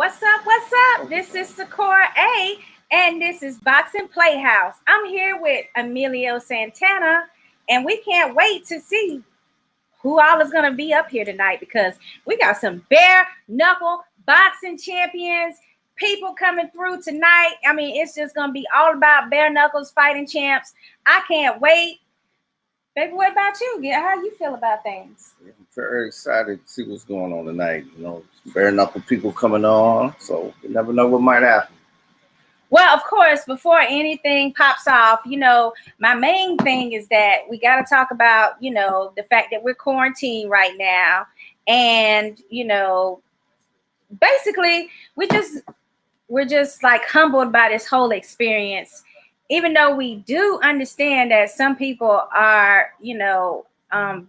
What's up? What's up? This is Sakura A, and this is Boxing PlayHouse. I'm here with Emelio Santana, and we can't wait to see who all is going to be up here tonight because we got some bare knuckle boxing champions, people coming through tonight. I mean, it's just going to be all about bare knuckles fighting champs. I can't wait. Baby, what about you? How you feel about things? I'm very excited to see what's going on tonight. Bare knuckle people coming on, so you never know what might happen. Well, of course, before anything pops off, my main thing is that we got to talk about, the fact that we're quarantined right now. And, basically we're just like humbled by this whole experience, even though we do understand that some people are,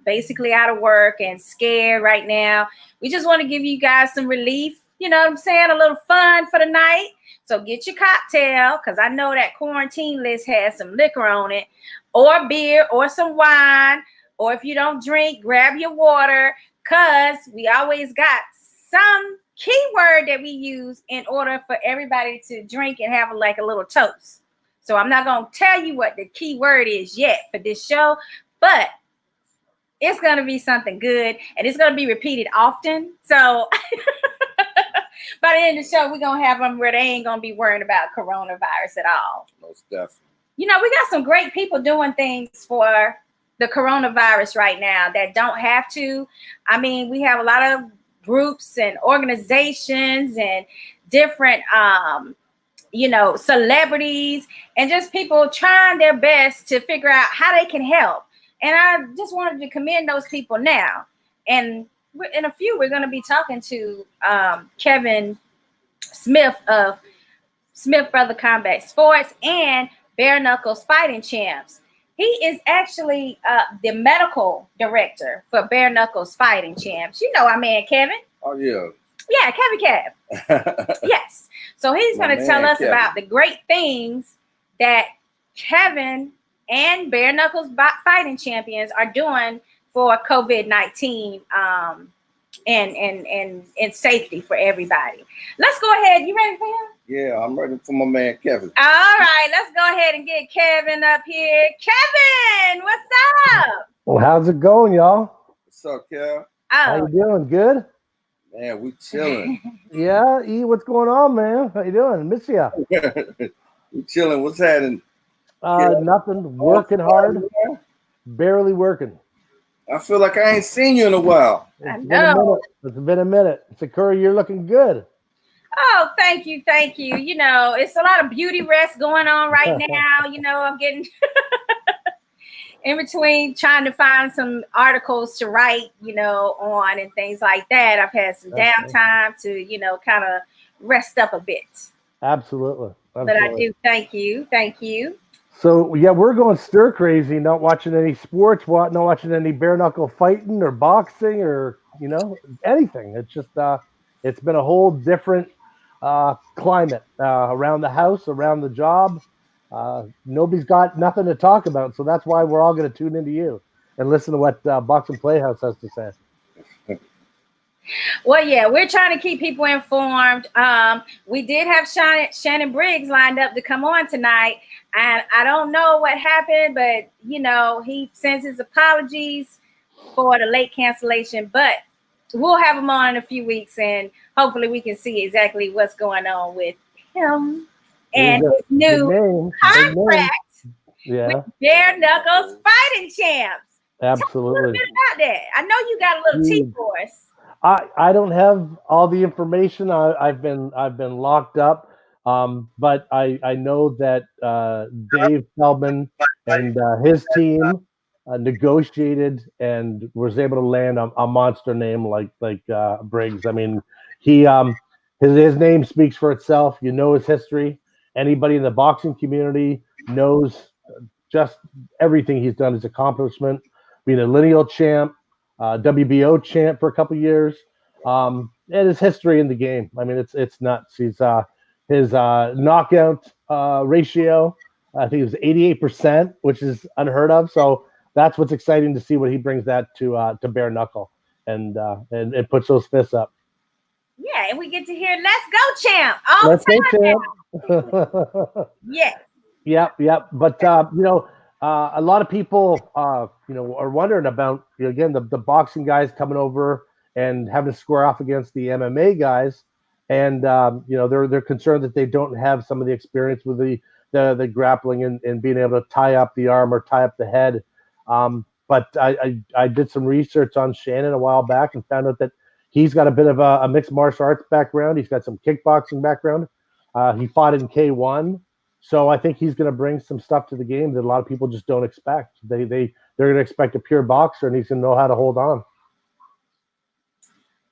basically out of work and scared right now. We just want to give you guys some relief, you know what I'm saying? A little fun for the night. So get your cocktail, because I know that quarantine list has some liquor on it, or beer, or some wine, or if you don't drink, grab your water, because we always got some keyword that we use in order for everybody to drink and have like a little toast. So I'm not going to tell you what the key word is yet for this show, but it's going to be something good, and it's going to be repeated often. So by the end of the show, we're going to have them where they ain't going to be worrying about coronavirus at all. Most definitely. We got some great people doing things for the coronavirus right now that don't have to. I mean, we have a lot of groups and organizations and different celebrities and just people trying their best to figure out how they can help. And I just wanted to commend those people now. And in a few, we're going to be talking to Kevin Smith of Smith Brother Combat Sports and Bare Knuckles Fighting Champs. He is actually the medical director for Bare Knuckles Fighting Champs. You know our man, Kevin. Oh, yeah. Yeah, Kevin. Yes. So he's going to tell us Kevin about the great things that Kevin and Bare Knuckles Fighting Champions are doing for COVID-19 and safety for everybody. Let's go ahead. You ready for him? Yeah, I'm ready for my man, Kevin. All right, let's go ahead and get Kevin up here. Kevin, what's up? Well, how's it going, y'all? What's up, Kev? How you doing? Good? Man, we chilling. Yeah, E, what's going on, man? How you doing? Miss you. We chilling. What's happening? Nothing. Working hard. Barely working. I feel like I ain't seen you in a while. It's been a minute. Sakura, you're looking good. Oh, thank you. It's a lot of beauty rest going on right now. I'm getting in between trying to find some articles to write, on and things like that. I've had some downtime to, kind of rest up a bit. Absolutely. But I do thank you. So, yeah, we're going stir crazy, not watching any sports, not watching any bare knuckle fighting or boxing or, anything. It's just, it's been a whole different climate around the house, around the job. Nobody's got nothing to talk about. So that's why we're all going to tune into you and listen to what Boxing PlayHouse has to say. Well, yeah, we're trying to keep people informed. We did have Shannon Briggs lined up to come on tonight, and I don't know what happened, but he sends his apologies for the late cancellation. But we'll have him on in a few weeks, and hopefully we can see exactly what's going on with him and his new contract with Bare Knuckles Fighting Champs. Absolutely. Tell me a little bit about that. I know you got a little tea for us. I don't have all the information. I've been locked up, but I know that Dave Feldman and his team negotiated and was able to land a monster name like Briggs. I mean, his name speaks for itself. His history. Anybody in the boxing community knows just everything he's done, his accomplishment, being a lineal champ. WBO champ for a couple of years, and his history in the game. I mean, it's nuts. His knockout ratio, I think it was 88%, which is unheard of. So that's what's exciting to see what he brings that to bare knuckle and puts those fists up. Yeah, and we get to hear "Let's Go, Champ" all Let's the go, time now. champ. Yes. Yep. But a lot of people, are wondering about again the boxing guys coming over and having to square off against the MMA guys, and they're concerned that they don't have some of the experience with the grappling and being able to tie up the arm or tie up the head. But I did some research on Shannon a while back and found out that he's got a bit of a mixed martial arts background. He's got some kickboxing background. He fought in K1. So I think he's going to bring some stuff to the game that a lot of people just don't expect. They're going to expect a pure boxer, and he's going to know how to hold on.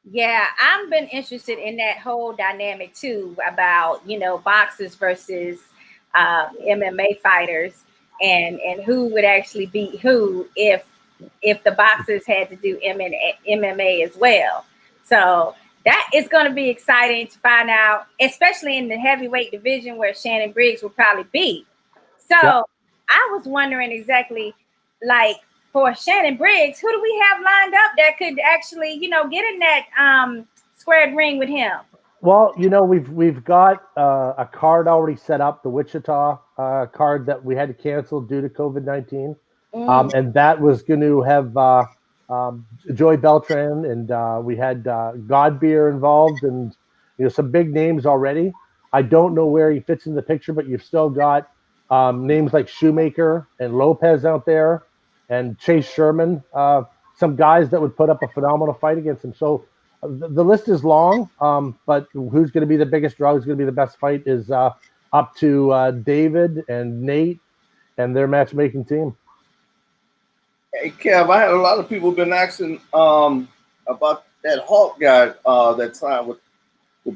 Yeah, I've been interested in that whole dynamic too about boxers versus MMA fighters, and who would actually beat who if the boxers had to do MMA as well. So that is going to be exciting to find out, especially in the heavyweight division where Shannon Briggs will probably be. So Yep. I was wondering exactly, like, for Shannon Briggs, who do we have lined up that could actually, get in that squared ring with him? Well, we've got a card already set up, the Wichita card that we had to cancel due to COVID-19, and that was going to have Joey Beltran, and we had Godbeer involved, and some big names already. I don't know where he fits in the picture, but you've still got names like Shoemaker and Lopez out there, and Chase Sherman, some guys that would put up a phenomenal fight against him. So the list is long, but who's going to be the biggest draw? Who's going to be the best fight is up to David and Nate and their matchmaking team. Hey, Kev, I had a lot of people been asking about that Hawk guy that signed with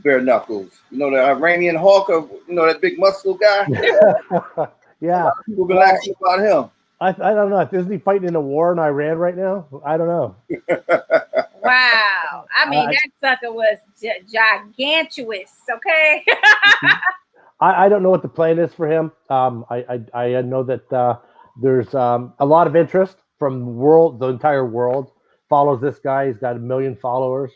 Bare Knuckles. The Iranian Hawk, that big muscle guy. Yeah. People been asking about him. I don't know. Isn't he fighting in a war in Iran right now? I don't know. Wow. I mean, that sucker was gigantuous, okay? I don't know what the plan is for him. I know that there's a lot of interest from the entire world follows this guy. He's got 1 million followers.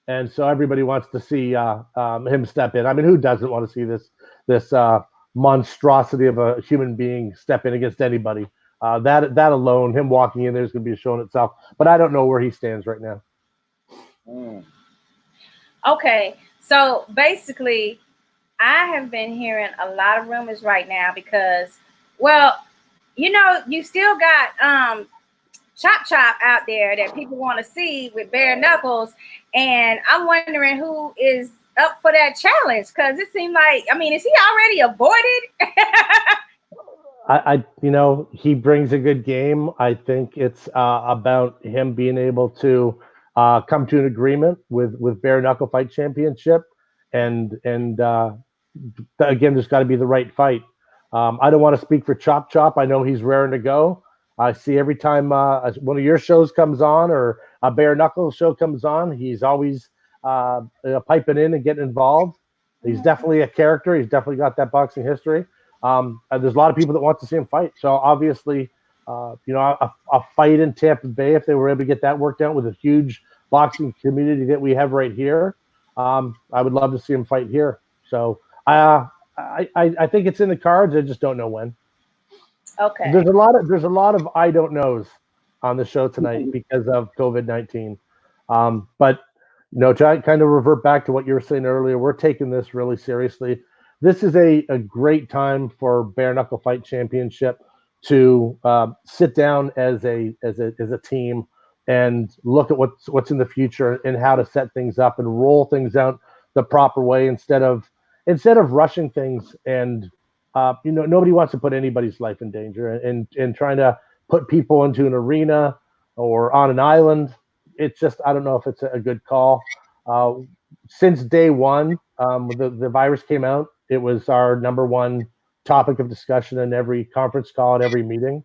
And so everybody wants to see him step in. I mean, who doesn't want to see this monstrosity of a human being step in against anybody? That alone, him walking in there is going to be a show in itself. But I don't know where he stands right now. Okay, so basically, I have been hearing a lot of rumors right now because, well, you still got Chop Chop out there that people want to see with bare knuckles, and I'm wondering who is up for that challenge, because it seemed like, is he already avoided? He brings a good game. I think it's about him being able to come to an agreement with Bare Knuckle Fight Championship, and again, there's got to be the right fight. I don't want to speak for Chop Chop. I know he's raring to go. I see every time one of your shows comes on or a Bare Knuckle show comes on, he's always piping in and getting involved. He's definitely a character. He's definitely got that boxing history. There's a lot of people that want to see him fight. So obviously, a fight in Tampa Bay, if they were able to get that worked out with a huge boxing community that we have right here, I would love to see him fight here. So I think it's in the cards. I just don't know when. Okay. There's a lot of I don't knows on the show tonight because of COVID-19. But to kind of revert back to what you were saying earlier, we're taking this really seriously. This is a great time for Bare Knuckle Fight Championship to sit down as a team and look at what's in the future and how to set things up and roll things out the proper way instead of rushing things. And nobody wants to put anybody's life in danger, and trying to put people into an arena or on an island. It's just, I don't know if it's a good call. Since day one, the virus came out, it was our number one topic of discussion in every conference call at every meeting.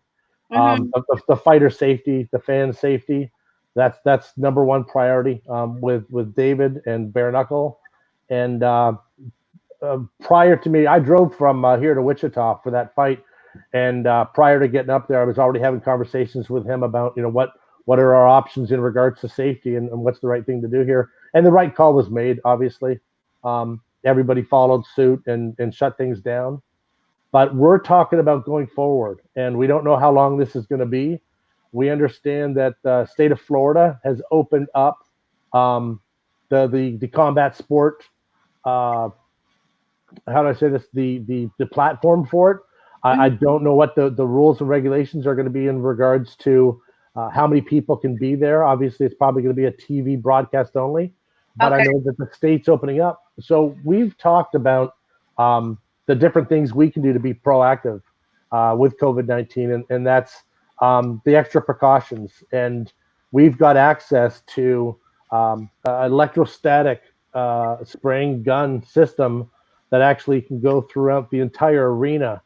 The fighter safety, the fan safety, that's number one priority with David and Bare Knuckle. And prior to me, I drove from here to Wichita for that fight, and prior to getting up there, I was already having conversations with him about what are our options in regards to safety and what's the right thing to do here. and the right call was made. Obviously, everybody followed suit and shut things down. But we're talking about going forward, and we don't know how long this is going to be. We understand that the state of Florida has opened up the combat sport. Uh, how do I say this? The platform for it. I don't know what the rules and regulations are going to be in regards to how many people can be there. Obviously, it's probably going to be a TV broadcast only, but I know that the state's opening up. So we've talked about the different things we can do to be proactive with COVID-19, and that's the extra precautions. And we've got access to electrostatic spraying gun system that actually can go throughout the entire arena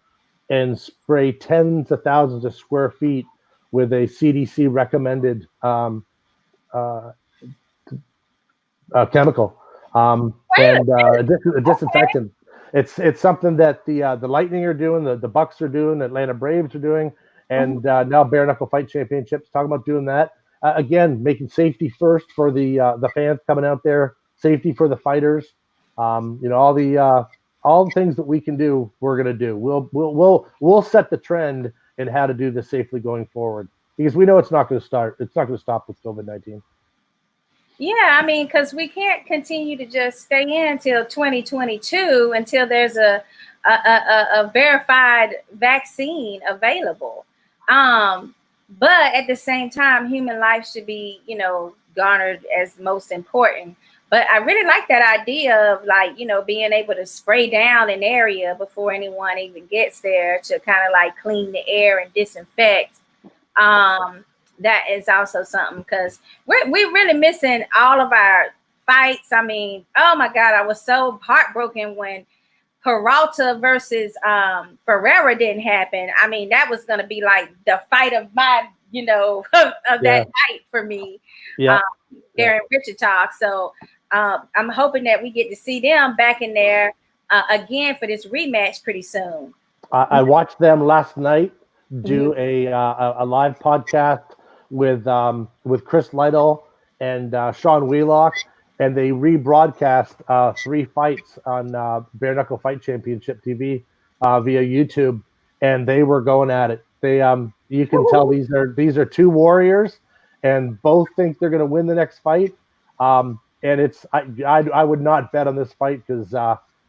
and spray tens of thousands of square feet with a CDC recommended chemical and a disinfectant. It's something that the Lightning are doing, the Bucks are doing, the Atlanta Braves are doing, and now Bare Knuckle Fight Championships talking about doing that. Again, making safety first for the fans coming out there, safety for the fighters. All the things that we can do, we're gonna do. We'll set the trend in how to do this safely going forward, because we know it's not going to start. It's not going to stop with COVID-19. Yeah, I mean, because we can't continue to just stay in until 2022 until there's a verified vaccine available. But at the same time, human life should be, garnered as most important. But I really like that idea of being able to spray down an area before anyone even gets there to kind of like clean the air and disinfect. That is also something, because we're really missing all of our fights. I mean, oh my God, I was so heartbroken when Peralta versus Ferreira didn't happen. I mean, that was going to be like the fight of my, of that night for me. There in Wichita. So I'm hoping that we get to see them back in there again for this rematch pretty soon. I watched them last night do a live podcast with Chris Lytle and Sean Wheelock, and they rebroadcast 3 fights on Bare Knuckle Fight Championship TV via YouTube, and they were going at it. They you can tell these are 2 warriors, and both think they're going to win the next fight. And it's I would not bet on this fight, because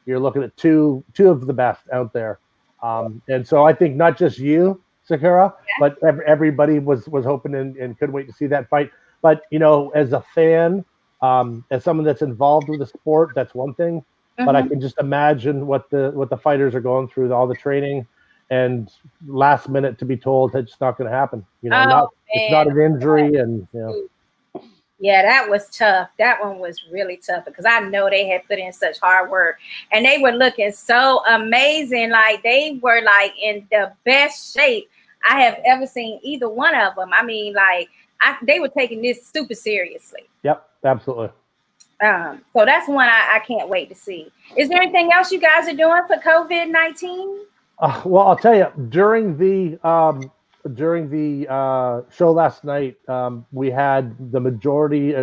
you're looking at two of the best out there. And so I think not just you, Sakura, but everybody was hoping and couldn't wait to see that fight. But as a fan, as someone that's involved with the sport, that's one thing. But I can just imagine what the fighters are going through, all the training, and last minute to be told it's not going to happen. It's not an injury, and Yeah, that was tough. That one was really tough, because I know they had put in such hard work, and they were looking so amazing. Like they were like in the best shape I have ever seen either one of them. I mean, they were taking this super seriously. Yep, absolutely. So that's one I can't wait to see. Is there anything else you guys are doing for COVID-19? Well, I'll tell you, during the show last night, we had the majority,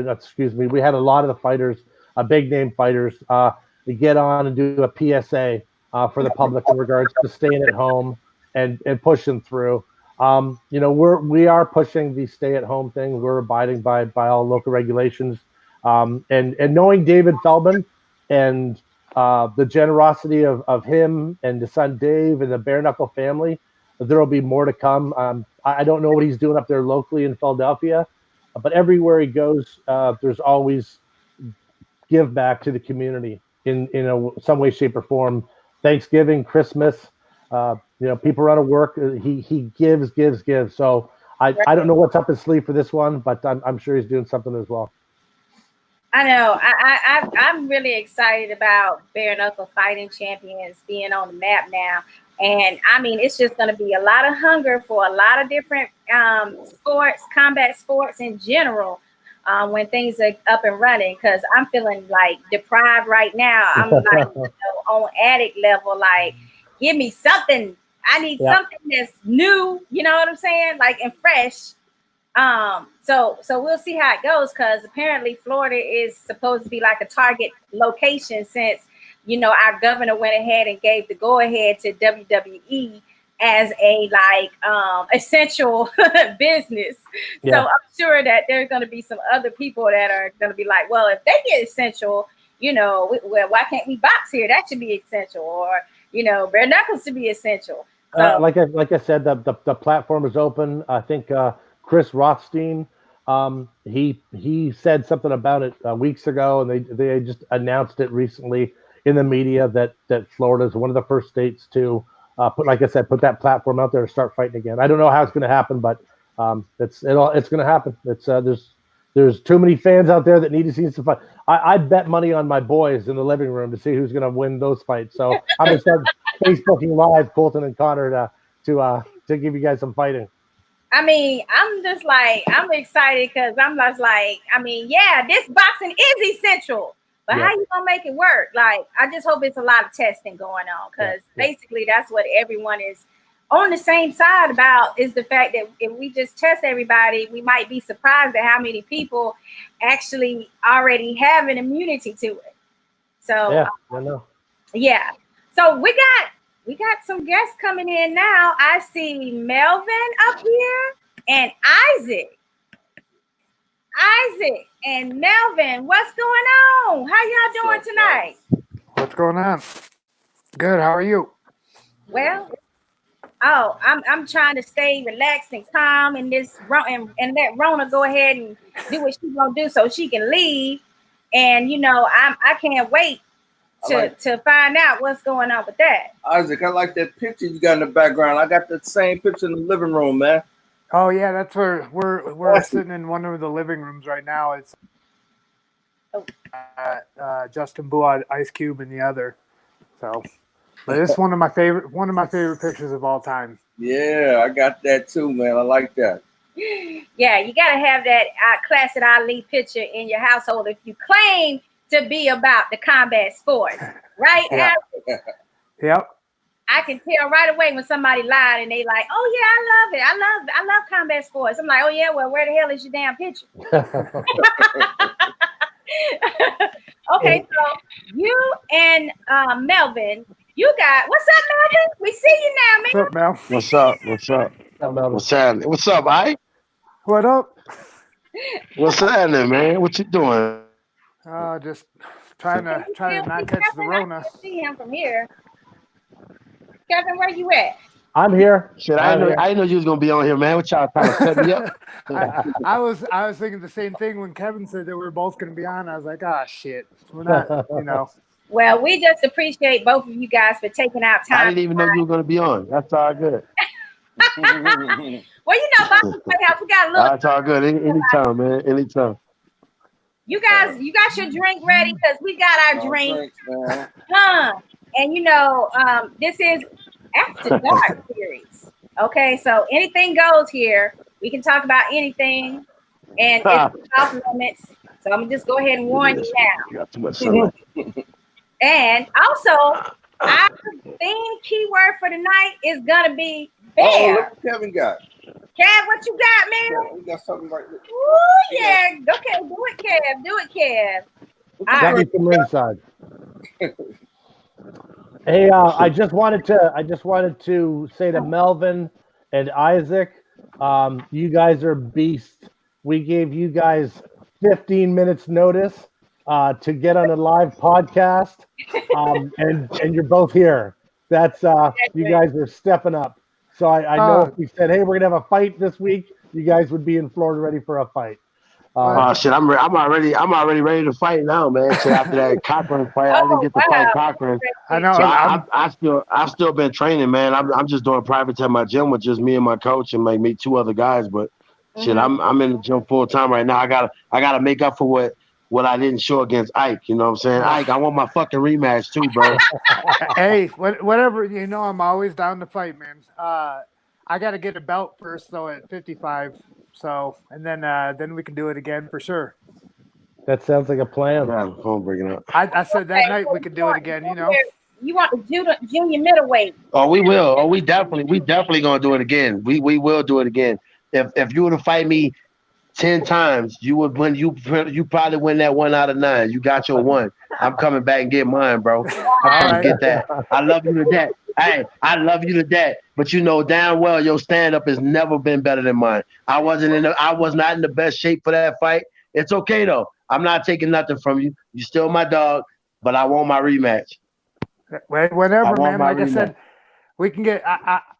we had a lot of the fighters, big name fighters, get on and do a PSA for the public in regards to staying at home and pushing through. We are pushing the stay at home thing. We're abiding by all local regulations, and knowing David Feldman and the generosity of him and the son Dave and the Bare Knuckle family, there will be more to come. I don't know what he's doing up there locally in Philadelphia, but everywhere he goes, there's always give back to the community in some way, shape, or form. Thanksgiving, Christmas, people run to work. He gives. So I don't know what's up his sleeve for this one, but I'm sure he's doing something as well. I know. I'm really excited about Bare Knuckle Fighting Champions being on the map now. And I mean, it's just going to be a lot of hunger for a lot of different sports, combat sports in general, when things are up and running. Because I'm feeling like deprived right now. I'm like on addict level. Like, give me something. I need something that's new. You know what I'm saying? Like, and fresh. So we'll see how it goes, because apparently Florida is supposed to be like a target location, since our governor went ahead and gave the go ahead to WWE as a essential business. Yeah. So I'm sure that there's going to be some other people that are going to be like, well, if they get essential, well, why can't we box here? That should be essential. Or bare knuckles should be essential. So, like I said, the platform is open. I think Chris Rothstein, he said something about it weeks ago, and they just announced it recently in the media that Florida is one of the first states to put that platform out there to start fighting again. I don't know how it's going to happen, but it's going to happen. It's there's too many fans out there that need to see some fight. I bet money on my boys in the living room to see who's going to win those fights. So I'm going to start Facebooking live Colton and Connor to give you guys some fighting. I mean, I'm excited because I'm just like, this boxing is essential. But how you gonna make it work? Like, I just hope it's a lot of testing going on, because basically that's what everyone is on the same side about, is the fact that if we just test everybody, we might be surprised at how many people actually already have an immunity to it. So I know. Yeah. So we got some guests coming in now. I see Melvin up here and Isaac and Melvin. What's going on? How y'all doing tonight? What's going on? Good. How are you? Well, I'm trying to stay relaxed and calm in this, and let Rona go ahead and do what she's gonna do so she can leave. And I can't wait to find out what's going on with that. Isaac, I like that picture you got in the background. I got that same picture in the living room, man. Oh yeah, that's where we're sitting in one of the living rooms right now. It's Justin Buad, Ice Cube in the other. So, but it's one of my favorite pictures of all time. Yeah, I got that too, man. I like that. Yeah, you gotta have that classic Ali picture in your household if you claim to be about the combat sports, right? Yeah. Yep. I can tell right away when somebody lied and they like, oh yeah, I love it. I love combat sports. I'm like, oh yeah, well, where the hell is your damn picture? Okay, so you and Melvin, what's up, Melvin? We see you now, man. What's up, Mel? What's up? What's happening? What's up, Ike? What up? What's happening, man? What you doing? Just trying to not catch the Rona. I can see him from here. Kevin, where you at? I'm here. Shit, I didn't know you was gonna be on here, man. What y'all trying to set me up? I was thinking the same thing when Kevin said that we were both gonna be on. I was like, shit, we're not, Well, we just appreciate both of you guys for taking out time. I didn't even know you were gonna be on. That's all good. Well, Boxing PlayHouse, we got a little. That's all good. Anytime, man. Anytime. You guys, you got your drink ready, because we got our drink. And this is After Dark series. Okay, so anything goes here. We can talk about anything, and it's off limits. So I'm gonna just go ahead and warn you now. You got too much sun. And also, our theme keyword for tonight is gonna be bear. Oh, look what Kevin got. Kev, what you got, man? Yeah, we got something right there. Ooh, yeah. Okay, do it, Kev. Do it, Kev. Got me from ringside. Hey, I just wanted to say to Melvin and Isaac, you guys are beasts. We gave you guys 15 minutes notice to get on a live podcast, and you're both here. That's you guys are stepping up. So I know if we said, hey, we're gonna have a fight this week, you guys would be in Florida ready for a fight. Shit, I'm already ready to fight now, man. Shit, after that Cochran fight, I didn't get to fight Cochran. I know. So I've still been training, man. I'm just doing private at my gym with just me and my coach and maybe 2 other guys. But shit, I'm in the gym full time right now. I gotta make up for what I didn't show against Ike. You know what I'm saying? Ike, I want my fucking rematch too, bro. Hey, whatever. I'm always down to fight, man. I got to get a belt first, though, at 55. So, and then we can do it again for sure. That sounds like a plan. Yeah, the phone breaking up. I said that night we could do it again. You want the junior middleweight? Oh, we will. Oh, we definitely gonna do it again. We will do it again. If you were to fight me 10 times, you would win. You probably win that 1 out of 9. You got your 1. I'm coming back and get mine, bro. I'm coming to get that. I love you to death. Hey, I love you to death. But you know damn well your stand-up has never been better than mine. I was not in the best shape for that fight. It's okay though. I'm not taking nothing from you. You're still my dog, but I want my rematch. Whatever, man. Like I said, we can get.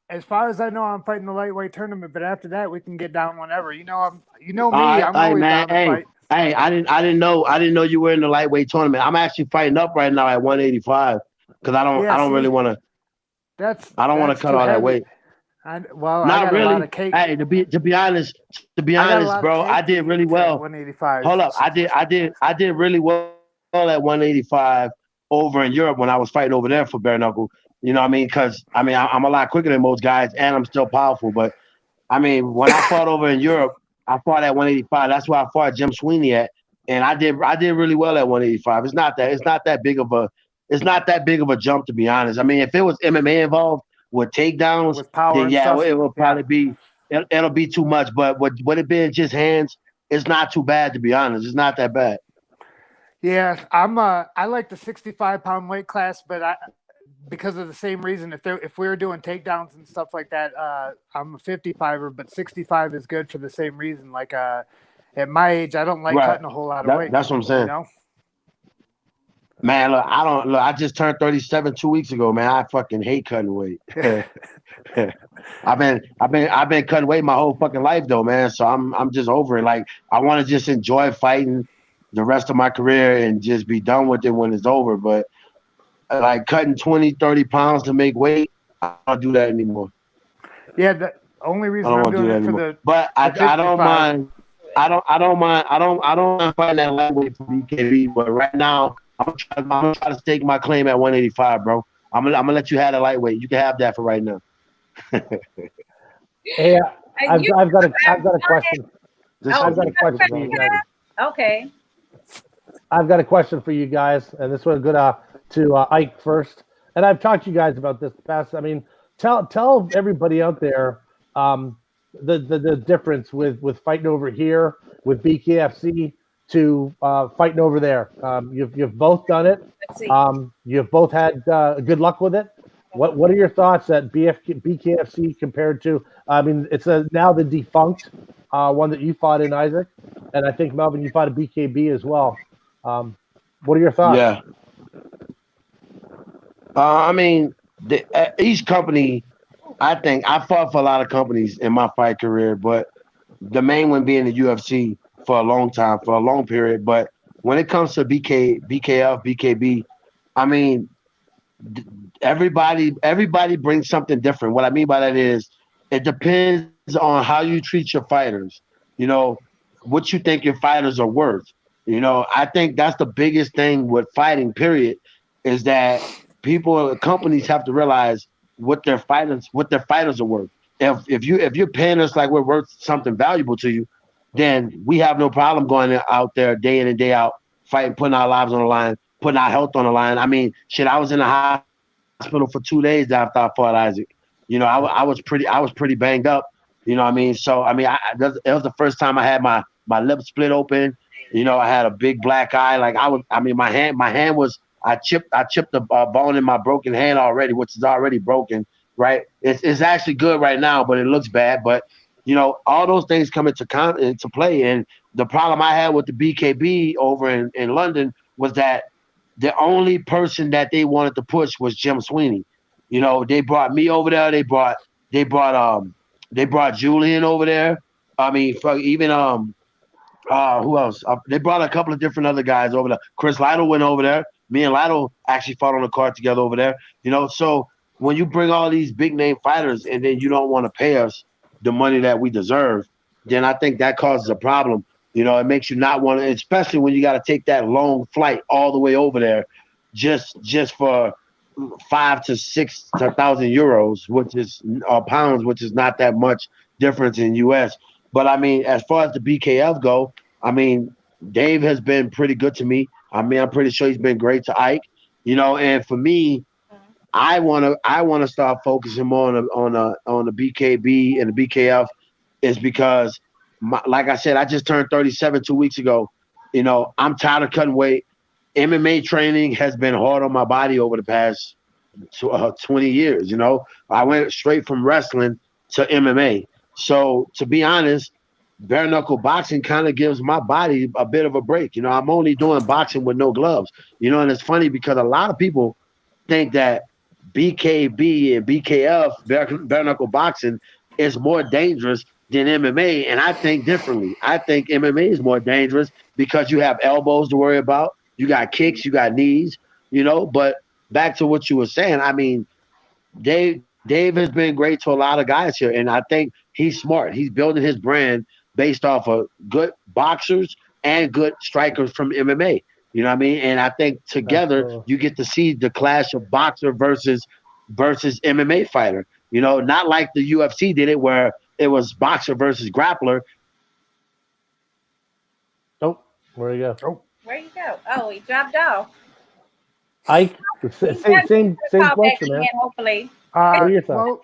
As far as I know, I'm fighting the lightweight tournament, but after that, we can get down whenever. You know me. I'm always down to fight. Hey, I didn't know you were in the lightweight tournament. I'm actually fighting up right now at 185 because I don't really want to. I don't want to cut all that weight. Not really. A lot of cake. Hey, to be honest, bro, I did really well. 185. Hold up, I did really well at 185 over in Europe when I was fighting over there for bare knuckle. You know what I mean? Because I'm a lot quicker than most guys, and I'm still powerful. But I mean, when I fought over in Europe, I fought at 185. That's where I fought Jim Sweeney at, and I did really well at 185. It's not that big of a jump, to be honest. I mean, if it was MMA involved with takedowns, with power, then yeah, it will probably be it'll be too much. But with it being just hands, it's not too bad, to be honest. It's not that bad. Yeah, I like the 65-pound weight class, but because of the same reason, if we were doing takedowns and stuff like that, I'm a 55er, but 65 is good for the same reason. Like at my age, I don't like cutting a whole lot of weight. That's what I'm saying. You know? Man, look, I just turned 37 2 weeks ago, man. I fucking hate cutting weight. I've been cutting weight my whole fucking life though, man. So I'm just over it. Like I want to just enjoy fighting the rest of my career and just be done with it when it's over. But like cutting 20, 30 pounds to make weight, I don't do that anymore. Yeah, the only reason I'm doing it for the but I don't mind. I don't mind fighting that lightweight for BKB. But right now, I'm gonna try to stake my claim at 185, bro. I'm gonna let you have the lightweight. You can have that for right now. Hey, I've got a question. I've got a question for you guys. Okay. I've got a question for you guys, and this one's good to Ike first. And I've talked to you guys about this past. I mean, tell everybody out there the difference with fighting over here with BKFC to fighting over there. You've both done it. You've both had good luck with it. What are your thoughts at BKFC compared to? I mean, it's now the defunct one that you fought in, Isaac, and I think Melvin, you fought at BKB as well. What are your thoughts? Yeah. I mean, each company. I think I fought for a lot of companies in my fight career, but the main one being the UFC for a long time, for a long period. But when it comes to BKF, BKB, I mean, everybody brings something different. What I mean by that is it depends on how you treat your fighters. You know, what you think your fighters are worth. You know, I think that's the biggest thing with fighting, period, is that companies have to realize what their fighters are worth. If you're paying us like we're worth something valuable to you, then we have no problem going out there day in and day out, fighting, putting our lives on the line, putting our health on the line. I mean, shit, I was in the hospital for 2 days after I fought Isaac. You know, I was pretty banged up. You know what I mean? So I mean, it was the first time I had my lip split open. You know, I had a big black eye. Like my hand was. I chipped the bone in my broken hand already, which is already broken. Right? It's actually good right now, but it looks bad. But you know, all those things come into play. And the problem I had with the BKB over in London was that the only person that they wanted to push was Jim Sweeney. You know, they brought me over there. They brought Julian over there. I mean, even who else? They brought a couple of different other guys over there. Chris Lytle went over there. Me and Lytle actually fought on the card together over there. You know, so when you bring all these big name fighters and then you don't want to pay us the money that we deserve, then I think that causes a problem. You know, it makes you not want to, especially when you got to take that long flight all the way over there, just for 5,000 to 6,000 euros, which is pounds, which is not that much difference in US. But I mean, as far as the BKF go, I mean, Dave has been pretty good to me. I mean, I'm pretty sure he's been great to Ike. You know, and for me, I wanna start focusing more on the BKB and the BKF, is because like I said, I just turned 37 2 weeks ago. You know, I'm tired of cutting weight. MMA training has been hard on my body over the past 20 years. You know, I went straight from wrestling to MMA. So to be honest, bare knuckle boxing kind of gives my body a bit of a break. You know, I'm only doing boxing with no gloves. You know, and it's funny because a lot of people think that BKB and BKF, bare knuckle boxing, is more dangerous than MMA. And I think differently. I think MMA is more dangerous because you have elbows to worry about. You got kicks, you got knees, you know. But back to what you were saying, I mean, Dave has been great to a lot of guys here. And I think he's smart. He's building his brand based off of good boxers and good strikers from MMA. You know what I mean? And I think together you get to see the clash of boxer versus MMA fighter. You know, not like the UFC did it where it was boxer versus grappler. Oh, where you go? Oh, Where you go? Oh, he dropped off. Ike, same question, man. Hopefully. well,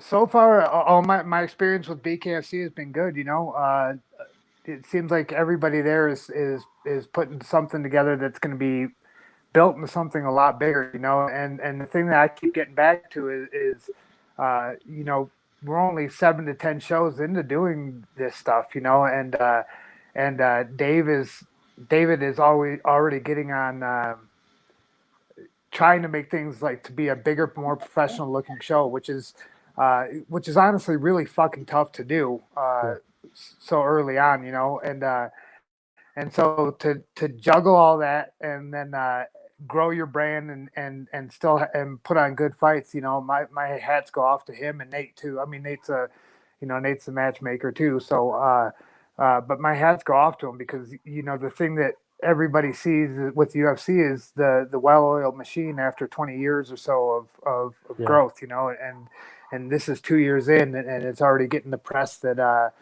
so far, all my experience with BKFC has been good. You know, it seems like everybody there is putting something together that's going to be built into something a lot bigger. You know, and the thing that I keep getting back to is you know, we're only 7 to 10 shows into doing this stuff. You know, and David is already getting on. Trying to make things like to be a bigger, more professional looking show, which is honestly really fucking tough to do so early on, you know, and so to juggle all that and then grow your brand and still and put on good fights, you know, my hats go off to him and Nate too. I mean, Nate's a matchmaker too. So, but my hats go off to him because, you know, the thing that everybody sees with UFC is the well-oiled machine after 20 years or so of growth, you know, and this is 2 years in and it's already getting the press that,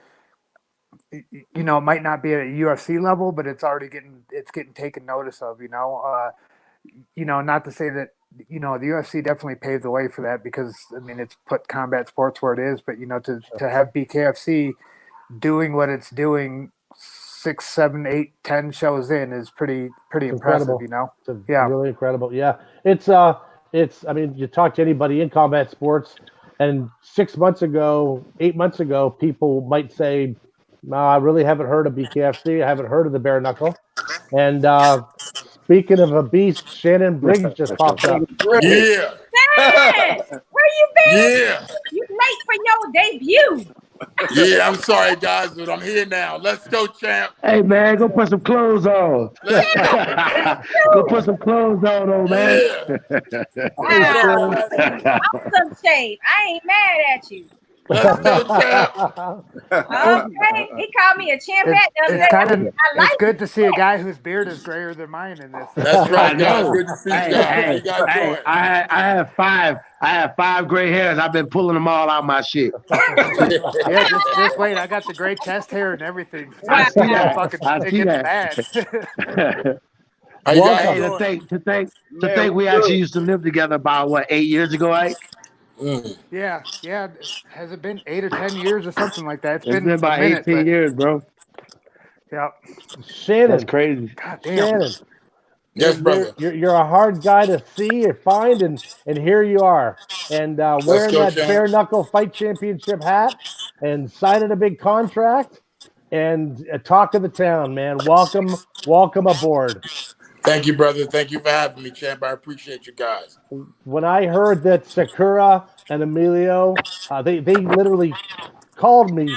you know, it might not be at a UFC level, but it's getting taken notice of, you know, not to say that, you know, the UFC definitely paved the way for that because, I mean, it's put combat sports where it is, but, you know, to have BKFC doing what it's doing 6, 7, 8, 10 shows in is pretty impressive, you know. Really incredible. Yeah, it's I mean, you talk to anybody in combat sports, and 6 months ago, 8 months ago, people might say, "No, I really haven't heard of BKFC. I haven't heard of the bare knuckle." And speaking of a beast, Shannon Briggs just popped up. Yeah. Shannon, where you been? Yeah. You late for your debut. Yeah, I'm sorry, guys, but I'm here now. Let's go, champ. Hey, man, go put some clothes on. Go put some clothes on, old man. Wow. Awesome shape. I ain't mad at you. Let's go, champ. Okay. He called me a champ at the other day. It's good to see a guy whose beard is grayer than mine in this. That's right, guys. Good to see you guys. How you guys doing? I have 5 gray hairs. I've been pulling them all out my shit. Yeah, just wait. I got the gray chest hair and everything. I see that. It gets bad. Well, to think we actually used to live together about 8 years ago, Ike? Yeah. Has it been 8 or 10 years or something like that? It's been about 18 years, bro. Yeah. Shannon, that's crazy. God damn. Shannon, yes, brother. You're a hard guy to see or find, and here you are, and wearing that bare knuckle fight championship hat, and signing a big contract, and a talk of the town, man. Welcome aboard. Thank you, brother. Thank you for having me, champ. I appreciate you guys. When I heard that Sakura and Emelio, they literally called me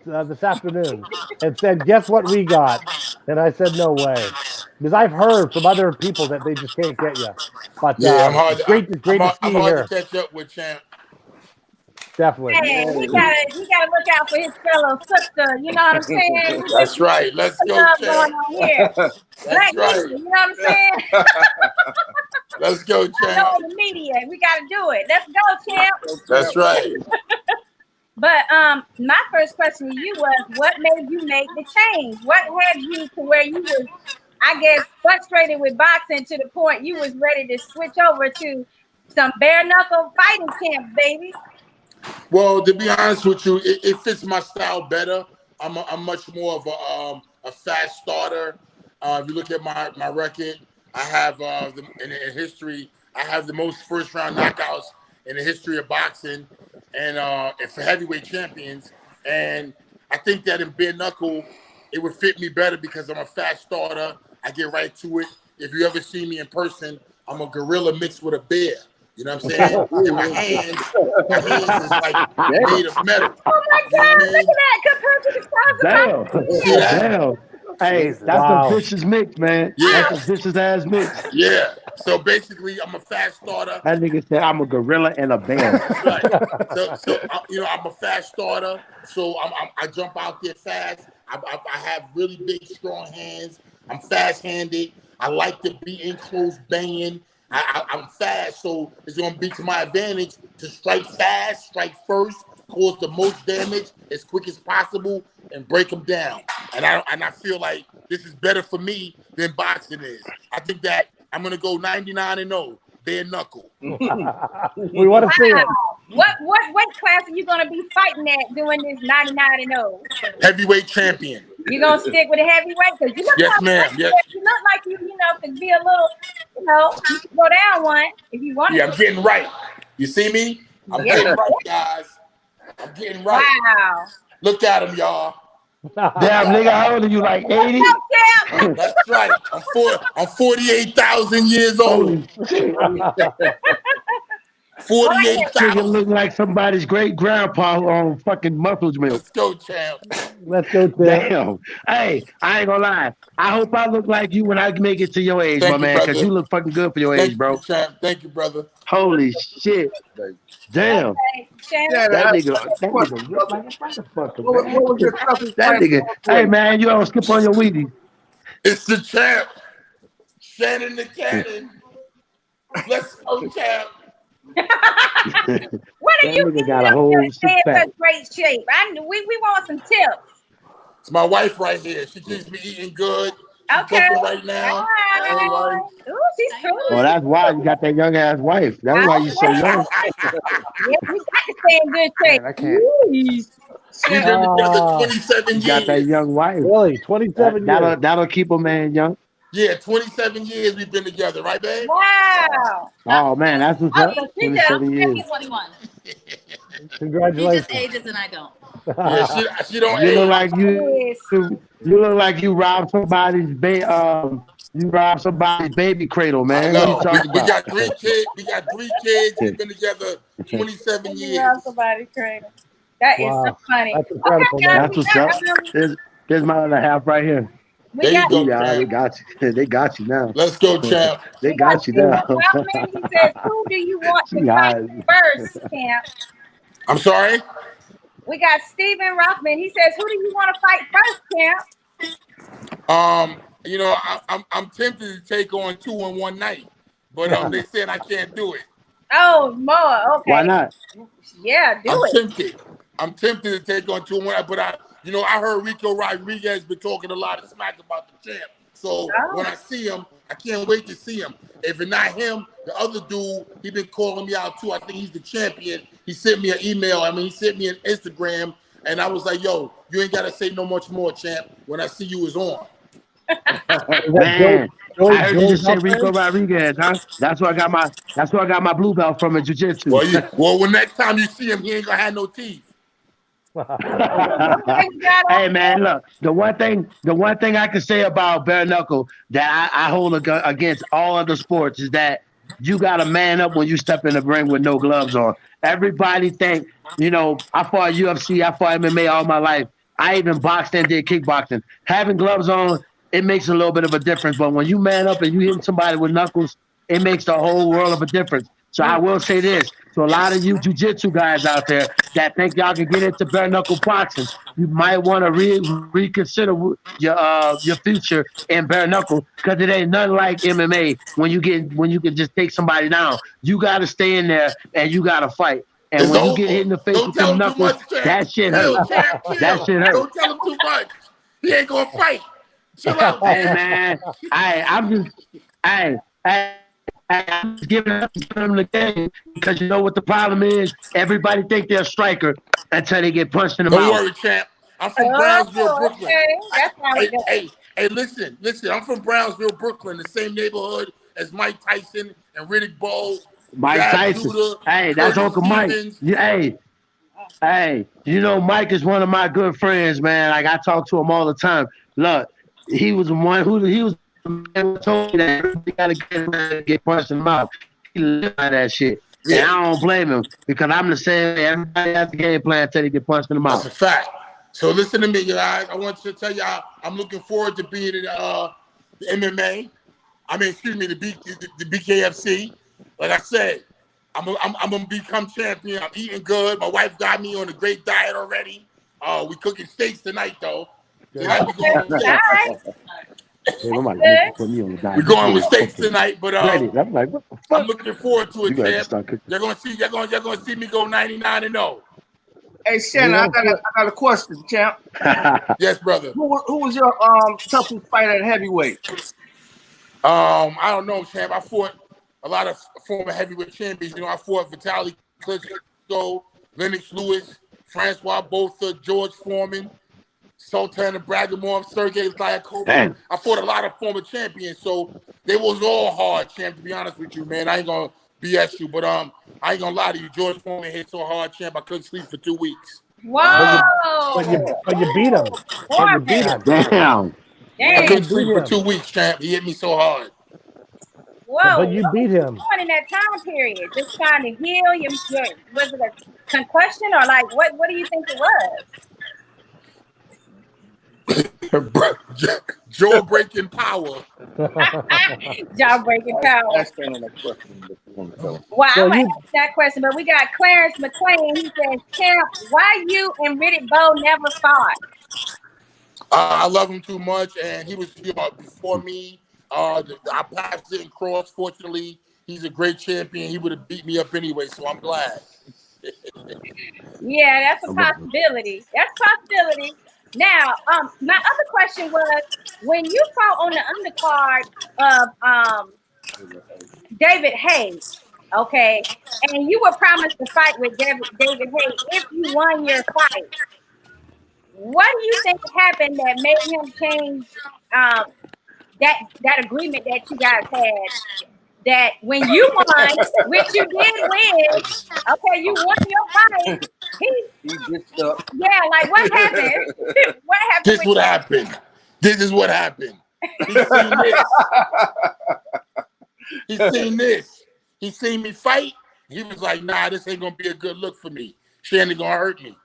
this afternoon and said, "Guess what we got?" And I said, "No way," because I've heard from other people that they just can't get you. But yeah, I'm hard. Great to see you here. To catch up with, champ. Definitely. Hey, we gotta look out for his fellow sister. You know what I'm saying? That's right. Let's go, champ. Going on here. That's right. You know what I'm saying? Let's go, champ. I know the media. We gotta do it. Let's go, champ. That's right. But my first question to you was, what made you make the change? What had you to where you was, I guess, frustrated with boxing to the point you was ready to switch over to some bare knuckle fighting camp, baby? Well, to be honest with you, it fits my style better. I'm much more of a fast starter. If you look at my record, I have in history, I have the most first round knockouts in the history of boxing, and for heavyweight champions. And I think that in bare knuckle, it would fit me better because I'm a fast starter. I get right to it. If you ever see me in person, I'm a gorilla mixed with a bear. You know what I'm saying? And my hands is like made of metal. Oh my God! Look at that compared to the size Damn. of my See that? Damn. Hey, Jesus. that's Wow. a vicious mix, man. Yeah. That's a vicious ass mix. Yeah. So basically, I'm a fast starter. That nigga said I'm a gorilla and a bear. Right. So I'm a fast starter. So I jump out there fast. I have really big, strong hands. I'm fast-handed. I like to be in close banging. I'm fast, so it's going to be to my advantage to strike fast, strike first, cause the most damage as quick as possible, and break them down. And I feel like this is better for me than boxing is. I think that I'm going to go 99-0, bare knuckle. We want to see it. What weight class are you going to be fighting at doing this 99-0? Heavyweight champion. You gonna stick with a heavyweight? Because you look Yes, like ma'am. Yes. You look like you could be a little, you could go down one if you want. Yeah, I'm getting right. You see me? I'm getting right, guys. I'm getting right. Wow. Look at him, y'all. Damn, nigga, how old are you? Like 80? That's right. I'm 48,000 years old. 48,000. Nigga look like somebody's great grandpa on fucking Muscles Milk. Let's go, champ. Let's go, Tim. Damn. Hey, I ain't gonna lie. I hope I look like you when I make it to your age, Thank my you, man, because brother. you look fucking good for your Thank age, bro. you, champ. Thank you, brother. Holy shit. Damn. Okay, Shannon. Yeah, That that's- nigga look like a motherfucker, What man. was your toughest That fight? nigga. Hey, man, you don't skip on your Wheaties. It's the champ. Shannon the Cannon. Let's go, champ. What are That you nigga doing got a up whole there to stay in six-pack. such great shape? We want some tips. It's my wife right here. She keeps me eating good. She's Okay. cooking right now. Right. Ooh, she's cool. Oh, that's why you got that young ass wife. That's why you so young. Yeah, we got to stay in good shape. Man, I can't. We've been together 27 You got that years. young wife. Really, 27 years. That'll keep a man young. Yeah, 27 years we've been together, right, babe? Wow. Oh man, that's what's up. so she 27 years. He's 21. He Congratulations. just ages and I don't. Yeah, she don't You look age. like you look like you robbed somebody's baby cradle, I man. know. What you talking We about? got 3 kids. We got 3 kids. We've been together 27 years. Somebody crazy. That is Wow. so funny. That's incredible, Okay, man. guys, That's what's up. There's my other half right here. There you go, Yeah, they champ. got you. They got you now. Let's go, champ. They got you now. Ralph Mandy says, who do you want to She fight hot. first, Camp? I'm sorry? We got Stephen Rothman. He says, who do you want to fight first, Camp? I'm tempted to take on 2 in one night, but they said I can't do it. Oh, more. Okay. Why not? Yeah, do it. I'm tempted to take on 2 in one night, but I heard Rico Rodriguez been talking a lot of smack about the champ. So when I see him, I can't wait to see him. If it's not him, the other dude, he been calling me out too. I think he's the champion. He sent me an email. He sent me an Instagram, and I was like, "Yo, you ain't gotta say no much more, champ. When I see you is on." Man, Joey- I heard you Joey just say Johnson? Rico Rodriguez, huh? That's where I got my blue belt from in jiu-jitsu. Well, next time you see him, he ain't gonna have no teeth. Hey man, look, the one thing I can say about bare knuckle that I hold against all other sports is that you gotta man up when you step in the ring with no gloves on. Everybody think, I fought UFC, I fought MMA all my life. I even boxed and did kickboxing. Having gloves on, it makes a little bit of a difference. But when you man up and you hit somebody with knuckles, it makes the whole world of a difference. So I will say this to a lot of you jiu-jitsu guys out there that think y'all can get into bare knuckle boxing, you might want to reconsider your future in bare knuckle, because it ain't nothing like MMA when you can just take somebody down. You got to stay in there and you got to fight. And It's when you over. get hit in the face Don't with tell them him too knuckles, much, champ. that shit Chill, hurts. champ, chill. That shit hurts. Don't tell him too much. He ain't gonna fight. Chill out, Hey man. man, I'm just giving them the game because you know what the problem is? Everybody think they're a striker until they get punched in the Don't mouth. worry, champ. I'm from Brownsville, Brooklyn. Okay. That's how it goes. Hey, listen. I'm from Brownsville, Brooklyn, the same neighborhood as Mike Tyson and Riddick Bowe, Mike Zab Tyson. Judah, Hey, that's Curtis Uncle Mike. Stevens. Hey, you know Mike is one of my good friends, man. Like I talk to him all the time. Look, he was the man who told me that you gotta get punched in the mouth. He lived by that shit. Yeah. And I don't blame him because I'm the same. Everybody has the game plan until they get punched in the mouth. That's a fact. So listen to me, guys. I want to tell y'all I'm looking forward to being in the MMA. The BKFC. Like I said, I'm gonna become champion. I'm eating good. My wife got me on a great diet already. We cooking steaks tonight, though. We're going with steaks tonight, but I'm like, what the fuck? I'm looking forward to it, champ. You're gonna see me go 99-0. Hey Shannon, I got a question, champ. Yes, brother. Who was your toughest fight at heavyweight? I don't know, champ. I fought a lot of former heavyweight champions. You know, I fought Vitaly Klitschko, Lennox Lewis, Francois Botha, George Foreman, Sultan Ibragimov, Sergey Zayakov. I fought a lot of former champions, so they was all hard, champ. To be honest with you, man, I ain't gonna BS you, but I ain't gonna lie to you. George Foreman hit so hard, champ. I couldn't sleep for 2 weeks. Whoa! But you beat him. Damn. I couldn't sleep for 2 weeks, champ. He hit me so hard. Whoa! But you beat him. What in that time period? Just trying to heal your was it a concussion or like what do you think it was? Jaw breaking power. Jaw breaking power. Well, I'm gonna ask that question, but we got Clarence McLean. He says, "Champ, why you and Riddick Bowe never fought?" I love him too much, and he was before me. Our paths didn't cross. Fortunately, he's a great champion. He would have beat me up anyway, so I'm glad. Yeah, that's a possibility. That's a possibility. Now, my other question was, when you fought on the undercard of David Hayes, okay, and you were promised to fight with David Hayes if you won your fight, what do you think happened that made him change that agreement that you guys had? That when you won, which you did win, okay, you won your fight. He bitched up. Yeah, like what happened? What happened? This what happened. This is what happened. He seen this. He seen me fight. He was like, "Nah, this ain't gonna be a good look for me. Shannon gonna hurt me."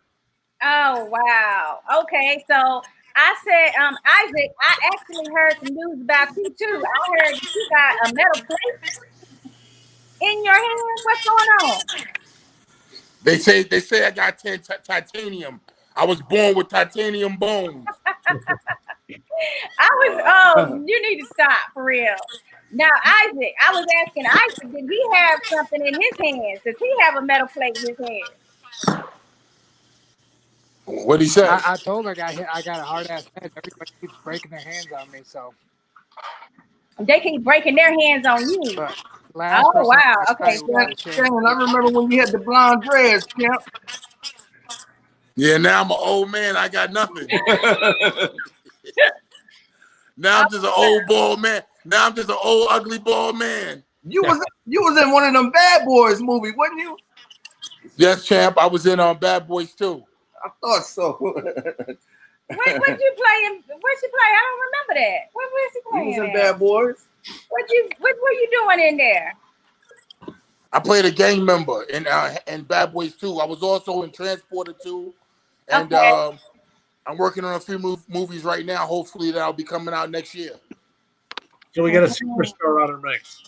Oh wow. Okay, so I said, Isaac, I actually heard some news about you too. I heard that you got a metal plate in your hand. What's going on? They say I got titanium. I was born with titanium bones. You need to stop for real. Now, Isaac, I was asking Isaac, did he have something in his hands? Does he have a metal plate in his hand? What'd he say? I told her I got a hard ass head. Everybody keeps breaking their hands on me, so they keep breaking their hands on you. Oh wow! Okay, Shannon, I remember when you had the blonde dreads, champ. Yeah, now I'm an old man. I got nothing. Now I'm just an old bald man. Now I'm just an old ugly bald man. You was in one of them Bad Boys movies, wasn't you? Yes, champ. I was in Bad Boys too. I thought so. What you play? What you play? I don't remember that. What was he playing? He was in Bad Boys. What were you doing in there? I played a gang member in Bad Boys 2. I was also in Transporter 2. And I'm working on a few movies right now. Hopefully that'll be coming out next year. So we got a superstar on our mix.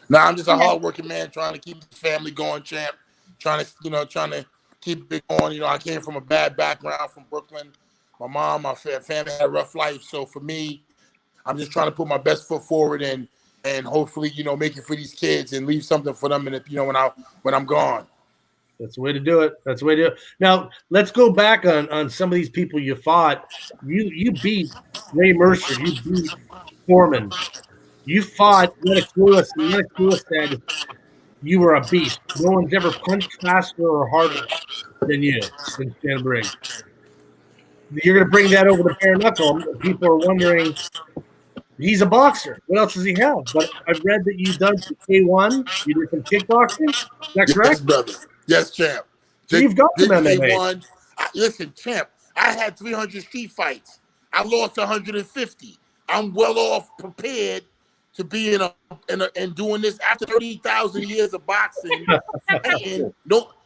Now I'm just a hardworking man trying to keep the family going, champ. Trying to keep it going. I came from a bad background from Brooklyn. My mom, my family had a rough life. So for me, I'm just trying to put my best foot forward and hopefully, make it for these kids and leave something for them when I'm gone. That's the way to do it. Now let's go back on some of these people you fought. You beat Ray Mercer. You beat Foreman. You fought Lennox Lewis, and Lennox Lewis said you were a beast. No one's ever punched faster or harder than Shannon Briggs. You're going to bring that over to bare knuckle. People are wondering, he's a boxer. What else does he have? But I've read that you've done some K1. You did some kickboxing. Is that correct? Yes, brother. Yes, champ. You've got some MMA. K1. Listen, champ, I had 300 street fights. I lost 150. I'm well off prepared to be in doing this after 30,000 years of boxing. And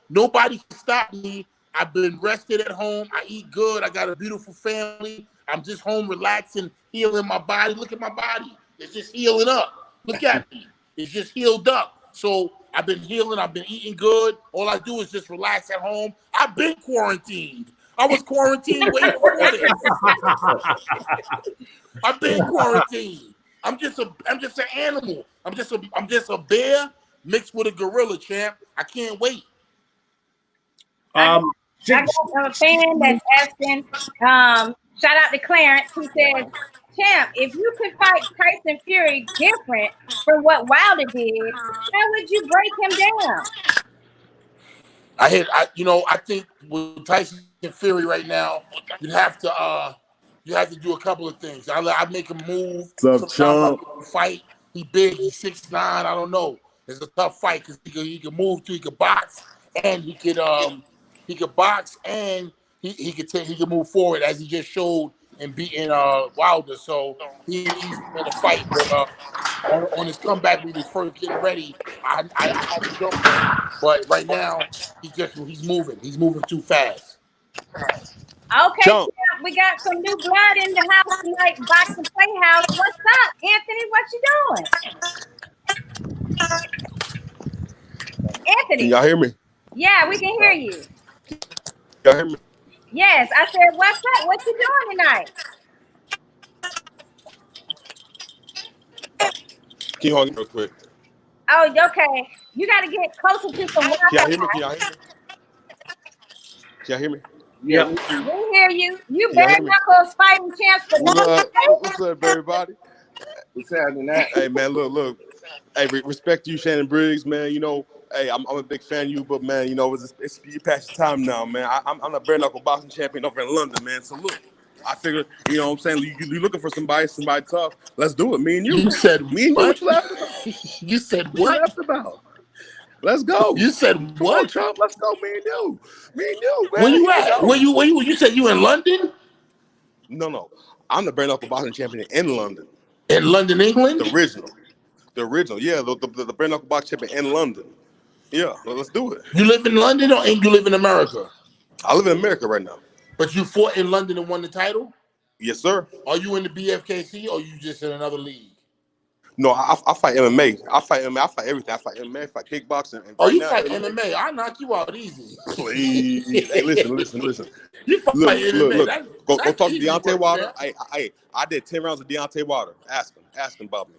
nobody can stop me. I've been rested at home. I eat good. I got a beautiful family. I'm just home relaxing, healing my body. Look at my body. It's just healing up. Look at me. It's just healed up. So I've been healing. I've been eating good. All I do is just relax at home. I've been quarantined. I was quarantined way before this. I've been quarantined. I'm just an animal. I'm just a bear mixed with a gorilla, champ. I can't wait. I got a fan that's asking, shout out to Clarence, who says, champ, if you could fight Tyson Fury different from what Wilder did, how would you break him down? I think with Tyson Fury right now, you have to do a couple of things. I make him move. What's up, Chump? Fight. He big. He's 6'9". I don't know. It's a tough fight because he can move too. He can box and he could box and he could move forward as he just showed in beating Wilder. So he's going to fight. But on his comeback, when he was first getting ready, I had to jump him. But right now, he's moving. He's moving too fast. Okay, champ, we got some new blood in the house tonight. Boxing PlayHouse. What's up, Anthony? What you doing? Anthony. Can y'all hear me? Yeah, we can hear you. Y'all hear me? Yes, I said, what's up? What you doing tonight? Can you hold me real quick? Oh, okay. You got to get closer to some Wi-Fi. Can y'all hear me? Can y'all hear me? Yeah. We hear you. You bare knuckles fighting champs. What's up, everybody? What's happening? That? Hey, man, look. Hey, respect to you, Shannon Briggs, man. You know, hey, I'm a big fan of you, but, man, you know, it's you past your time now, man. I'm a bare knuckle boxing champion over in London, man. So, look, I figured, you know what I'm saying, you're looking for somebody tough. Let's do it, me and you. You said me and you. What you laughed about? You said what? What you laughed about? Let's go. You said what? On, Trump, let's go, me and you. Me and you, man. Where you at? Where you said you in London? No. I'm the bare knuckle boxing champion in London. In London, England? The original. Yeah, the bare knuckle boxing champion in London. Yeah, well, let's do it. You live in London or you live in America? I live in America right now. But you fought in London and won the title? Yes, sir. Are you in the BKFC or you just in another league? No, I fight MMA. I fight MMA. I fight everything. I fight MMA. I fight kickboxing. And you fight MMA? I'll knock you out easy. Please. Hey, listen. You fight MMA. Look. Go talk to Deontay Wilder. I did 10 rounds of Deontay Wilder. Ask him about me.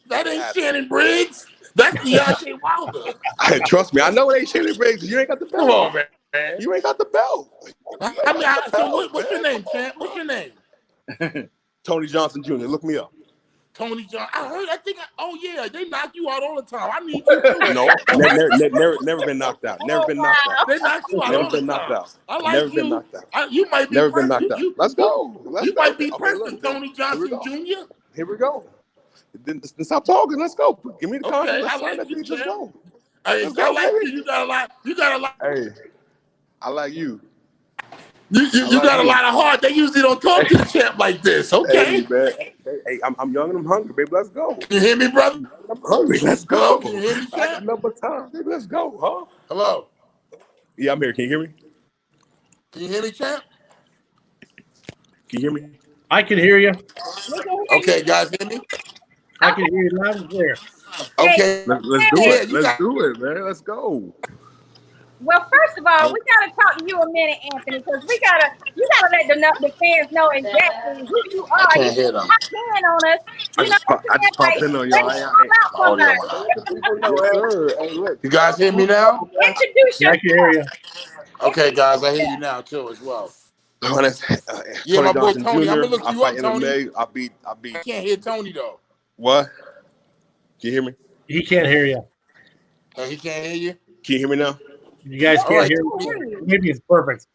That ain't Shannon Briggs. That's Deontay Wilder. Trust me. I know it ain't Shannon Briggs. You ain't got the belt. Come on, man. You ain't got the belt. What's your name, champ? What's your name? Tony Johnson Jr. Look me up. Tony John, they knock you out all the time. I need you too. No, never been knocked out. Never been knocked out. They knock you out. Never been knocked out. I like never you. Been knocked out. You might be never perfect. Been knocked out. Let's go. You might be perfect, Tony Johnson Jr. Here we go. Then stop talking. Let's go. Give me the contract. I like you. Let's go. I like you. You got a lot. Hey, I like you. You got a lot of heart. They usually don't talk to the champ like this. Okay. Hey, man. Hey, I'm young and I'm hungry, baby. Let's go. Can you hear me, brother? I'm hungry. Let's go. Can you hear me, champ? Number time, baby. Let's go, huh? Hello. Yeah, I'm here. Can you hear me? Can you hear me, champ? Can you hear me? I can hear you. Okay, guys, hear me? I can hear you loud and clear. Okay. Let's do it. Let's do it, man. Let's go. Well, first of all, we gotta talk to you a minute, Anthony, because you gotta let the fans know exactly who you are. I can't hear them. Pop in on us. I just popped in on y'all. Yes, sir. Hey, look. You guys hear me now? Introduce yourself. I can hear you. Okay, guys, I hear you now too as well. Yeah, my boy Tony. I'm gonna look you up, Tony. I beat. I can't hear Tony though. What? you hear me? He can't hear you. Oh, he can't hear you? Can you hear me now? You guys All can't right. hear me. Maybe it's perfect.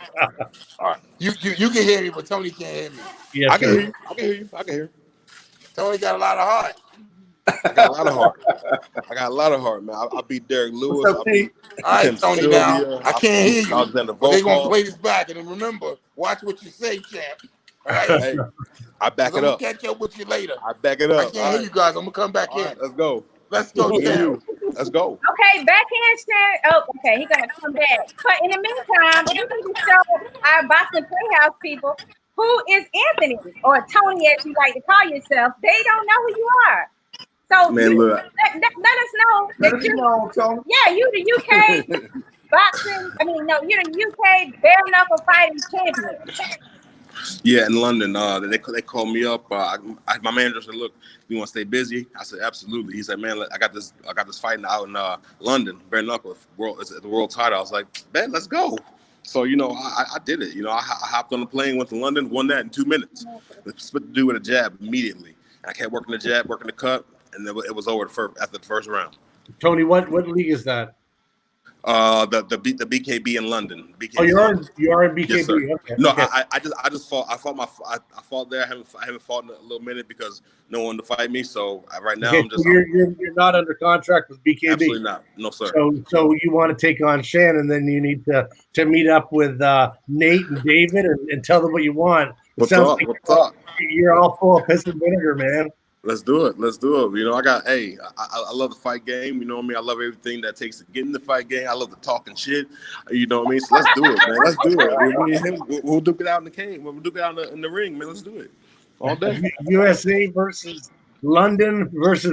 All right. You can hear me, but Tony can't hear me. Yes, I can sir. hear you. I can hear you. I can hear you. Tony got a lot of heart. I got a lot of heart. I got a lot of heart, man. I beat Derek Lewis. What's up, I beat All right, Tim Tony, Sylvia. now. I can't hear you. Alexander But they're going to Volkov. play this back. And then remember, watch what you say, champ. All right? Hey, I back it I'm up. going to catch up with you later. I back it I up. can't hear you guys. I'm going to come back All in. right, let's go. Let's go, champ. Let's go. Okay, backhand Shannon. Oh, okay, he's gonna come back. But in the meantime, we need to show our Boxing PlayHouse people who is Anthony or Tony, as you like to call yourself. They don't know who you are. So Man, look. let us know that you. Yeah, you the UK boxing. I mean, no, you're the UK bare knuckle fighting champion. Yeah, in London, they called me up. My manager said, "Look, you want to stay busy?" I said, "Absolutely." He said, "Man, I got this fighting out in London, bare knuckle, it's the world title." I was like, "Man, let's go." So I did it. I hopped on the plane, went to London, won that in 2 minutes. Split the dude with a jab immediately. I kept working the jab, working the cut, and then it was over after the first round. Tony, what league is that? The BKB in London. BKB. Oh, you are in BKB. Yes, sir. Okay. No, okay. I just fought. I fought there. I haven't fought in a little minute because no one to fight me. So right now I'm just. So you're not under contract with BKB. Absolutely not. No, sir. So you want to take on Shannon, then you need to meet up with Nate and David and tell them what you want. What's up? You're all full of piss and vinegar, man. Let's do it. I love the fight game. You know what I mean? I love everything that takes to get in the fight game. I love the talking shit. You know what I mean? So let's do it, man. Let's do it. Me and him, we'll duke it out in the game. We'll duke it out in the ring, man. Let's do it. All day. USA versus London versus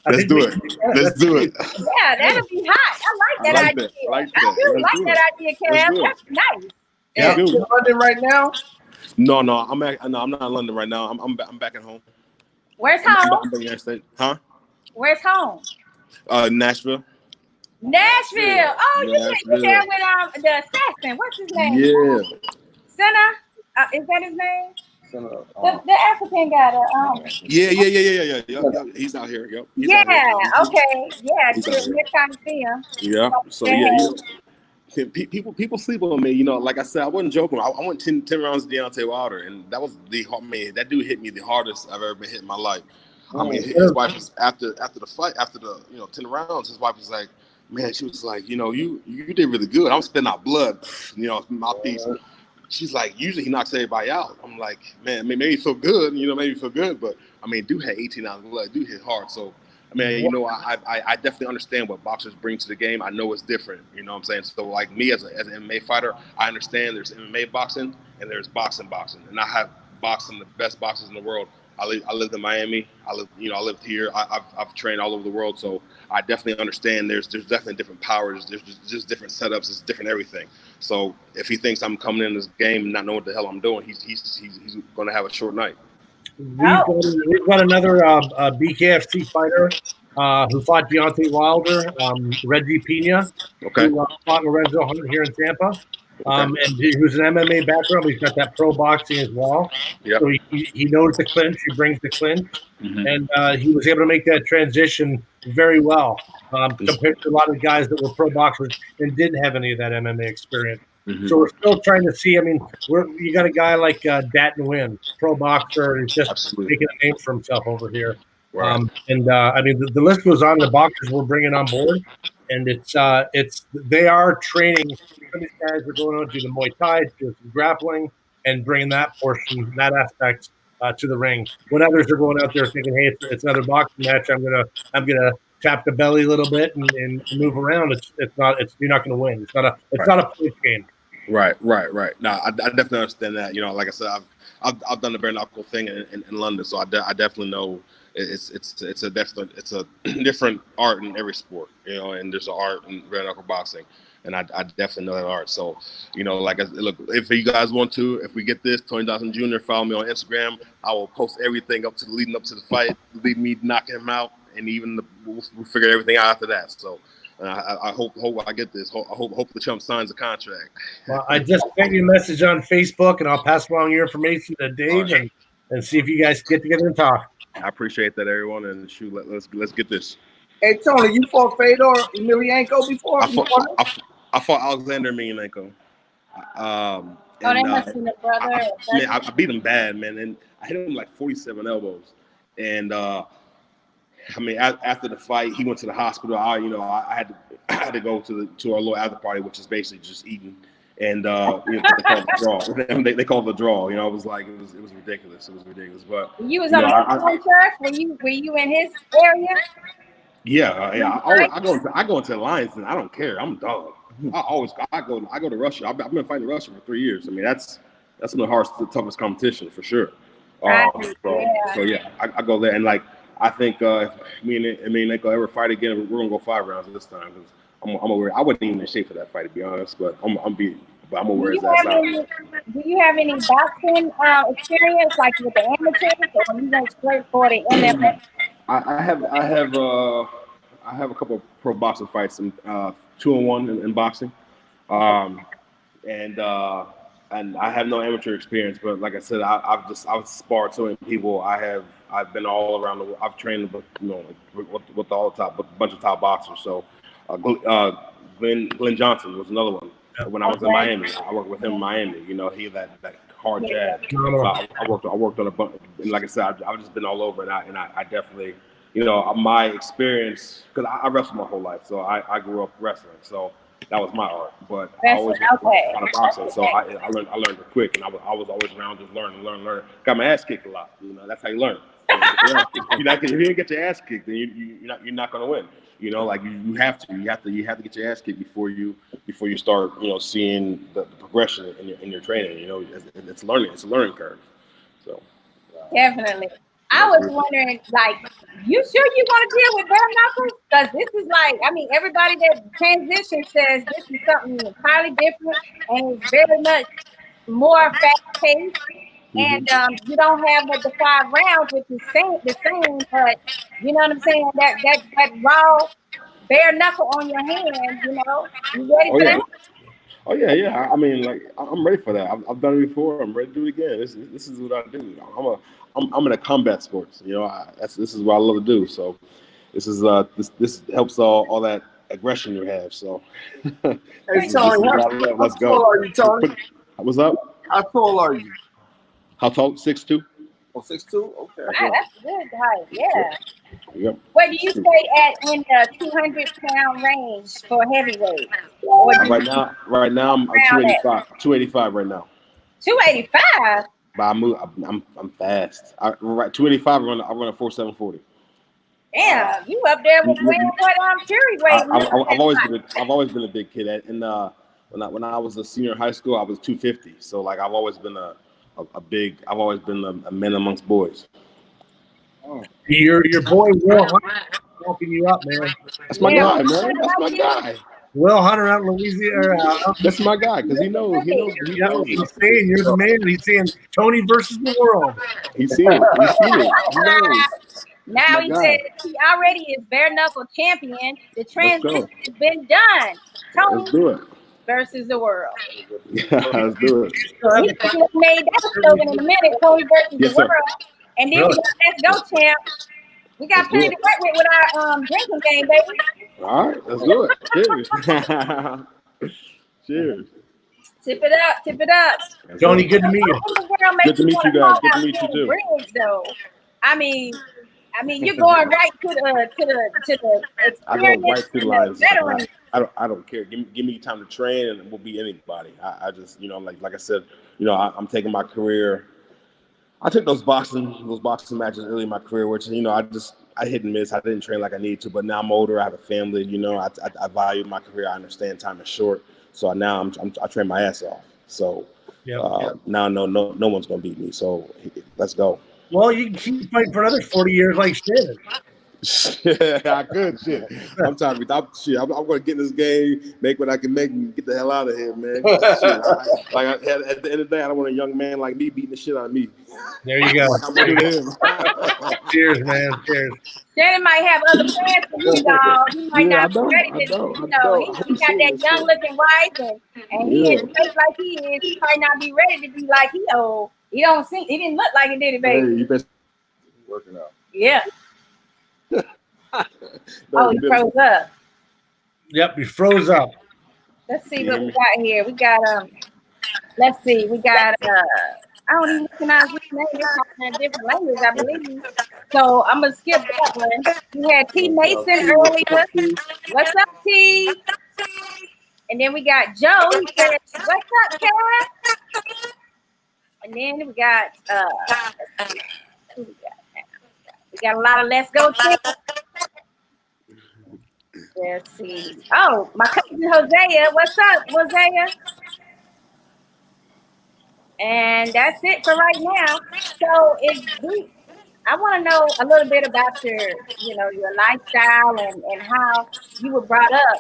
Let's do it. Let's do it. Yeah, that'll be hot. I like that idea. I do like that idea, Kev. That's nice. Yeah, you in London right now? No, I'm not in London right now. I'm back at home. Where's home? I'm back in the United States. Huh? Where's home? Nashville. Nashville. Oh, you there with the assassin. What's his name? Yeah. Senna? Is that his name? The African guy. Yeah. He's out here. Yep. He's okay. Yeah, He's we're trying to see him. Yeah. So people sleep on me. Like I said, I wasn't joking. I went 10 rounds of Deontay Wilder, and that was that dude hit me the hardest I've ever been hit in my life. I mean, his wife was after the fight, after the 10 rounds, his wife was like, man, she was like, you did really good. I'm spitting out blood, mouthpiece. She's like, usually he knocks everybody out. I'm like, man, maybe feel good, but I mean, dude had 18 ounces of blood, dude hit hard. So, I mean, I definitely understand what boxers bring to the game. I know it's different, you know what I'm saying? So, like me as an MMA fighter, I understand there's MMA boxing and there's boxing, and I have boxing the best boxers in the world. I lived in Miami. I lived here. I've trained all over the world, so I definitely understand. There's definitely different powers. There's just different setups. It's different everything. So if he thinks I'm coming in this game and not knowing what the hell I'm doing, he's going to have a short night. We've got another BKFC fighter who fought Deontay Wilder, Reggie Pena, who fought Lorenzo Hunt here in Tampa. And who's an MMA background, but he's got that pro boxing as well. Yep. So he knows the clinch, he brings the clinch, and he was able to make that transition very well compared to a lot of guys that were pro boxers and didn't have any of that MMA experience. So we're still trying to see. I mean, you got a guy like Dat Nguyen, pro boxer, who's just making a name for himself over here. Right. I mean, the list goes on. The boxers we're bringing on board, and they are training. Some of these guys are going on to the Muay Thai, to some grappling, and bringing that portion, that aspect to the ring. When others are going out there thinking, "Hey, it's another boxing match. I'm gonna tap the belly a little bit and move around." You're not gonna win. It's not a point game. Right. No, I definitely understand that. Like I said, I've done the bare knuckle thing in London, so I definitely know it's a different art in every sport, and there's an art in bare knuckle boxing. And I definitely know that art. So, look, if you guys want to, if we get this, Tony Dawson Jr., follow me on Instagram. I will post everything leading up to the fight, lead me knocking him out, and even we'll figure everything out after that. So, I hope I get this. I hope the chump signs a contract. Well, I just sent you a message on Facebook, and I'll pass along your information to Dave and see if you guys get together and talk. I appreciate that, everyone, and shoot, let's get this. Hey Tony, you fought Fedor Emelianenko before? I fought Alexander Emelianenko. That must be the brother. I beat him bad, man, and I hit him like 47 elbows. And I mean, after the fight, he went to the hospital. I had to go to our little after party, which is basically just eating. And they call it the draw. They call it the draw. You know, it was ridiculous. It was ridiculous. But you was on the turf. Were you in his area? Yeah. I go into the Lions and I don't care. I'm a dog. I go to Russia. I've been fighting Russia for 3 years. I mean, that's the hardest, the toughest competition for sure. So yeah, I go there, and like I think if me and Nico ever fight again, we're gonna go 5 rounds this time because I'm aware. I wasn't even in shape for that fight, to be honest, but I'm aware his ass out. Do you have any boxing experience, like with the amateurs, or you went straight for the MMA? I have a couple of pro boxing fights, and 2-on-1 in boxing, and I have no amateur experience. But like I said, I've sparred so many people. I've been all around the world. I've trained with with a bunch of top boxers. So Glenn Johnson was another one. When I was in Miami, I worked with him in Miami. You know, he that hard jab. So I worked on a bunch. And like I said, I've just been all over, and I definitely. You know, my experience, because I wrestled my whole life, so I grew up wrestling, so that was my art. But I always kind of boxing, so I learned it quick, and I was always around just learning. Got my ass kicked a lot. You know, that's how you learn. If you didn't get your ass kicked, then you're not going to win. You know, like you have to get your ass kicked before you start seeing the progression in your training. You know, it's learning. It's a learning curve. So definitely. I was wondering, like, you sure you want to deal with bare knuckles? Because this is like, I mean, everybody that transitions says this is something entirely different, and it's very much more fast-paced. And you don't have the 5 rounds, which is the same, but you know what I'm saying? That raw bare knuckle on your hand, you ready for that? Oh yeah. I mean, like I'm ready for that. I've done it before. I'm ready to do it again. This is what I do. I'm in a combat sports. You know, this is what I love to do. So this is this helps all that aggression you have. So hey Tony, let's go. How tall are you, Tony? What's up? How tall are you? How tall? 6'2". Oh, 6'2". Okay. Wow, that's good height. Yeah. Yep. Where do you stay at in the 200-pound range for heavyweight? Right now I'm 285. 285 right now. 285. But I'm fast. 285. I run a 4.740. Damn, you up there with what Fury weight? I've always been a big kid. And when I was a senior in high school, I was 250. So like I've always been I've always been a man amongst boys. Oh. Your boy Will Hunter walking you up, man. That's my guy, man. That's my guy. Will Hunter out in Louisiana. That's my guy because he knows. He's saying you're the man. He's saying Tony versus the world. He's seeing it. He knows. Now he said he already is bare knuckle champion. The transition has been done. Tony Let's do it. versus the world. Yeah, let's do it. We just made that slogan in a minute. Tony versus the world. And then we got Let's Go Champ. We got plenty to work with our drinking game, baby. All right, let's do it. Cheers. Tip it up. Tony, good to meet you. Good to meet you guys. Good to meet you too. Briggs, though. I mean, you're going right to the experience. I go right to the lines. I don't care. Give me time to train, and we'll be anybody. I just like I said, I'm taking my career. I took those boxing matches early in my career, which I hit and miss. I didn't train like I need to, but now I'm older. I have a family. I value my career. I understand time is short, so now I train my ass off. So now no one's gonna beat me. So let's go. Well, you can keep fighting for another 40 years like Shannon. I could. Shit. I'm tired of shit. I'm going to get in this game, make what I can make, and get the hell out of here, man. At the end of the day, I don't want a young man like me beating the shit out of me. There you go. I'm ready to him. Cheers, man. Cheers. Shannon might have other plans for you, dog. He might not be ready to, he got that young looking wife, and he is shaped like he is. He might not be ready to be like he old. He didn't look like it, did it, baby? Hey, you been working out. Yeah. Oh, he froze up. Yep, he froze up. Let's see what we got here. We got let's see, we got I don't even recognize this name. They're talking in a different language, I believe. So I'm gonna skip that one. We had T Mason earlier. What's up, T? And then we got Joe. He said, "What's up, Kat?" And then we got who we got now? We got a lot of Let's Go Chicken. Let's see. Oh, my cousin Hosea. What's up, Hosea? And that's it for right now. So I want to know a little bit about your lifestyle and how you were brought up.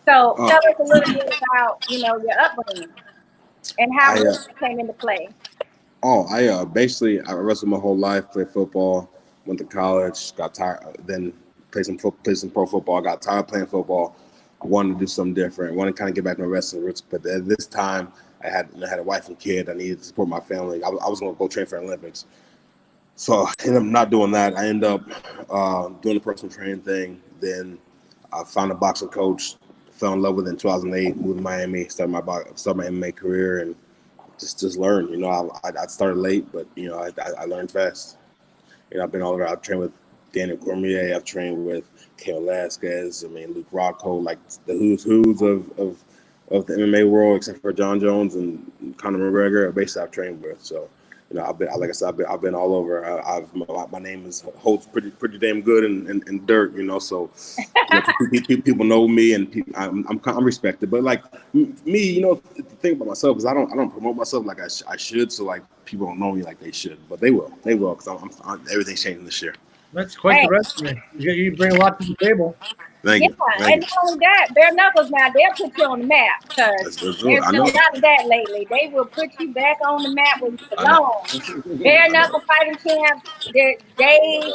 So tell us a little bit about, your upbringing and how it came into play. Basically I wrestled my whole life, played football, went to college, got tired, then played some pro football, got tired of playing football. I wanted to do something different. I wanted to kind of get back to my wrestling roots, but at this time I had a wife and kid. I needed to support my family. I was going to go train for the Olympics. So I ended up not doing that. I ended up doing the personal training thing. Then I found a boxing coach, fell in love with it in 2008, moved to Miami, started my MMA career, and just learned. I started late, but I learned fast. I've been all over. I've trained with Daniel Cormier. I've trained with Cain Velasquez. Luke Rockhold, like the who's of the MMA world, except for John Jones and Conor McGregor. Basically, I've trained with. So, I've been all over. My name holds pretty damn good in dirt. So people know me, and I'm respected. But like me, the thing about myself is I don't promote myself like I should. So like people don't know me like they should, but they will because everything's changing this year. That's quite the resume. You bring a lot to the table. Thank you. And not only that, bare knuckles now, they'll put you on the map because there's been a lot of that lately. They will put you back on the map where you belong. Bare knuckle fighting champs, Dave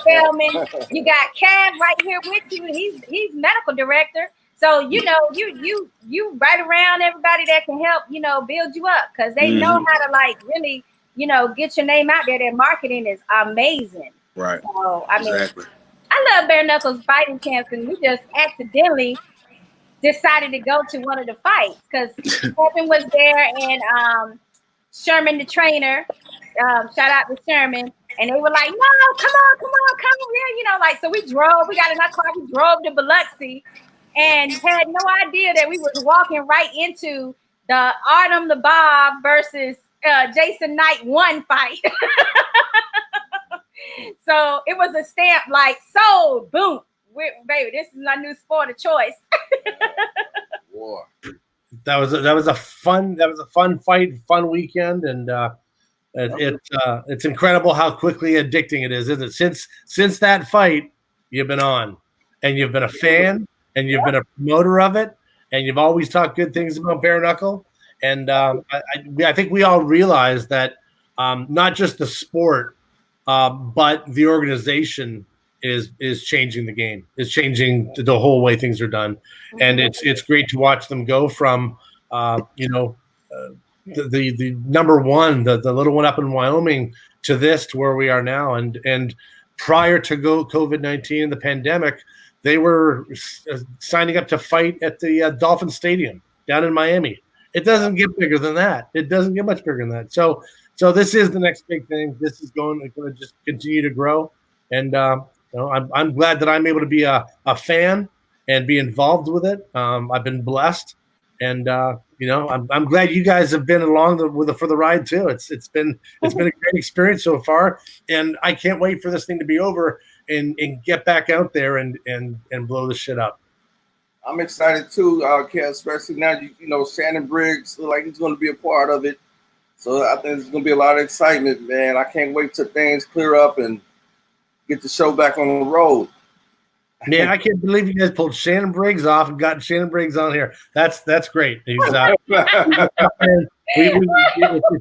Feldman. You got Cav right here with you. He's medical director. So you right around everybody that can help, build you up because they know how to like really, get your name out there. Their marketing is amazing. Right. So exactly. I love bare knuckles fighting champs, and we just accidentally decided to go to one of the fights because Kevin was there and Sherman the trainer. Shout out to Sherman, and they were like, "No, come here!" So we drove. We got in our car. We drove to Biloxi, and had no idea that we was walking right into the Artem the Bob versus Jason Knight 1 fight. So it was a stamp like sold, boom. Baby, this is my new sport of choice. War. That was a fun fight, fun weekend, and it's incredible how quickly addicting it is, isn't it? Since that fight, you've been on, and you've been a fan, and you've been a promoter of it, and you've always talked good things about bare knuckle. And I think we all realize that not just the sport, but the organization is changing the game, is changing the whole way things are done. And it's great to watch them go from, the number one, the little one up in Wyoming to this, to where we are now. And prior to COVID-19, the pandemic, they were signing up to fight at the Dolphin Stadium down in Miami. It doesn't get bigger than that. It doesn't get much bigger than that. So this is the next big thing. This is going to just continue to grow. And I'm glad that I'm able to be a fan and be involved with it. I've been blessed, and I'm glad you guys have been along for the ride too. It's been a great experience so far, and I can't wait for this thing to be over and get back out there and blow this shit up. I'm excited too, especially now Shannon Briggs look like he's going to be a part of it. So I think there's going to be a lot of excitement, man. I can't wait till things clear up and get the show back on the road. Man, I can't believe you guys pulled Shannon Briggs off and got Shannon Briggs on here. That's great. He's, if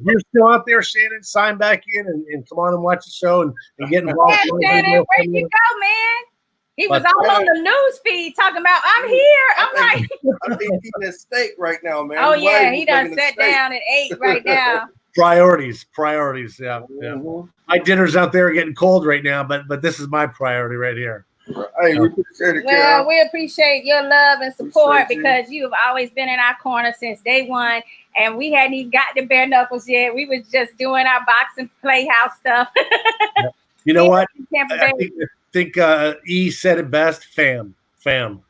you're still out there, Shannon, sign back in and come on and watch the show and get involved. Yeah, Shannon, where'd you go, man? He was all on the news feed talking about, I'm here. I think he's eating a steak right now, man. Oh, yeah, he done sat down and ate right now. Priorities, yeah. My dinner's out there getting cold right now, but this is my priority right here. Hey, we appreciate it, Well, Kev. we appreciate your love and support Appreciate you. because you have always been in our corner since day one. And we hadn't even got the bare knuckles yet. We was just doing our boxing playhouse stuff. You know what? In Tampa I Bay. think E said it best. Fam. We've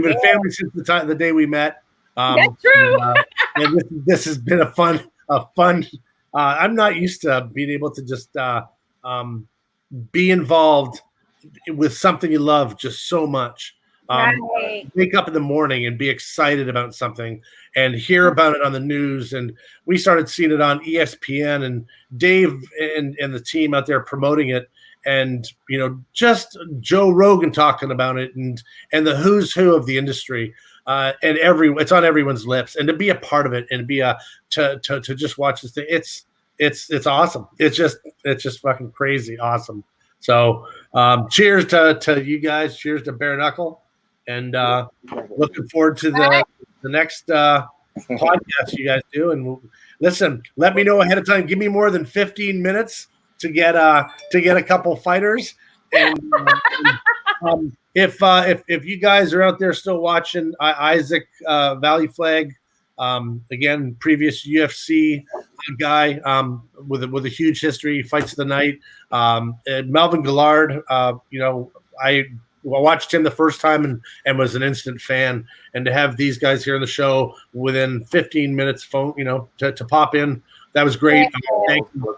been family since the day we met. That's true. And this has been a fun. I'm not used to being able to just be involved with something you love just so much. Right. Wake up in the morning and be excited about something and hear about it on the news. And we started seeing it on ESPN and Dave and the team out there promoting it. And, you know, just Joe Rogan talking about it and the who's who of the industry. And it's on everyone's lips. And to be a part of it and be to just watch this thing, it's awesome. It's just fucking crazy awesome. So cheers to you guys. Cheers to Bare Knuckle. And looking forward to the next podcast you guys do. And listen, let me know ahead of time. Give me more than 15 minutes to get a couple fighters. And if you guys are out there still watching, Isaac Valle-Flagg, again, previous UFC guy with a huge history, fights of the night. And Melvin Guillard, you know, I watched him the first time and was an instant fan. And to have these guys here on the show within 15 minutes, phone, you know, to pop in, that was great. Thank you.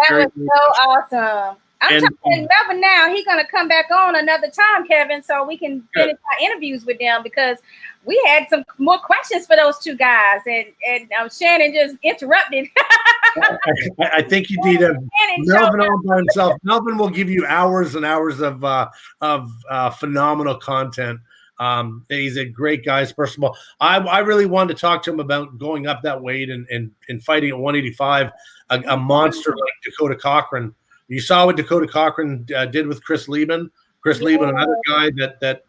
That was so awesome. I'm telling Melvin now, he's going to come back on another time, Kevin, so we can finish our interviews with them because we had some more questions for those two guys. And Shannon just interrupted. I think you need Melvin all by himself. Melvin will give you hours and hours of phenomenal content. He's a great guy. First of all, I really wanted to talk to him about going up that weight and fighting at 185, a monster like Dakota Cochran. You saw what Dakota Cochran did with Chris Lieben. Chris Lieben, another guy that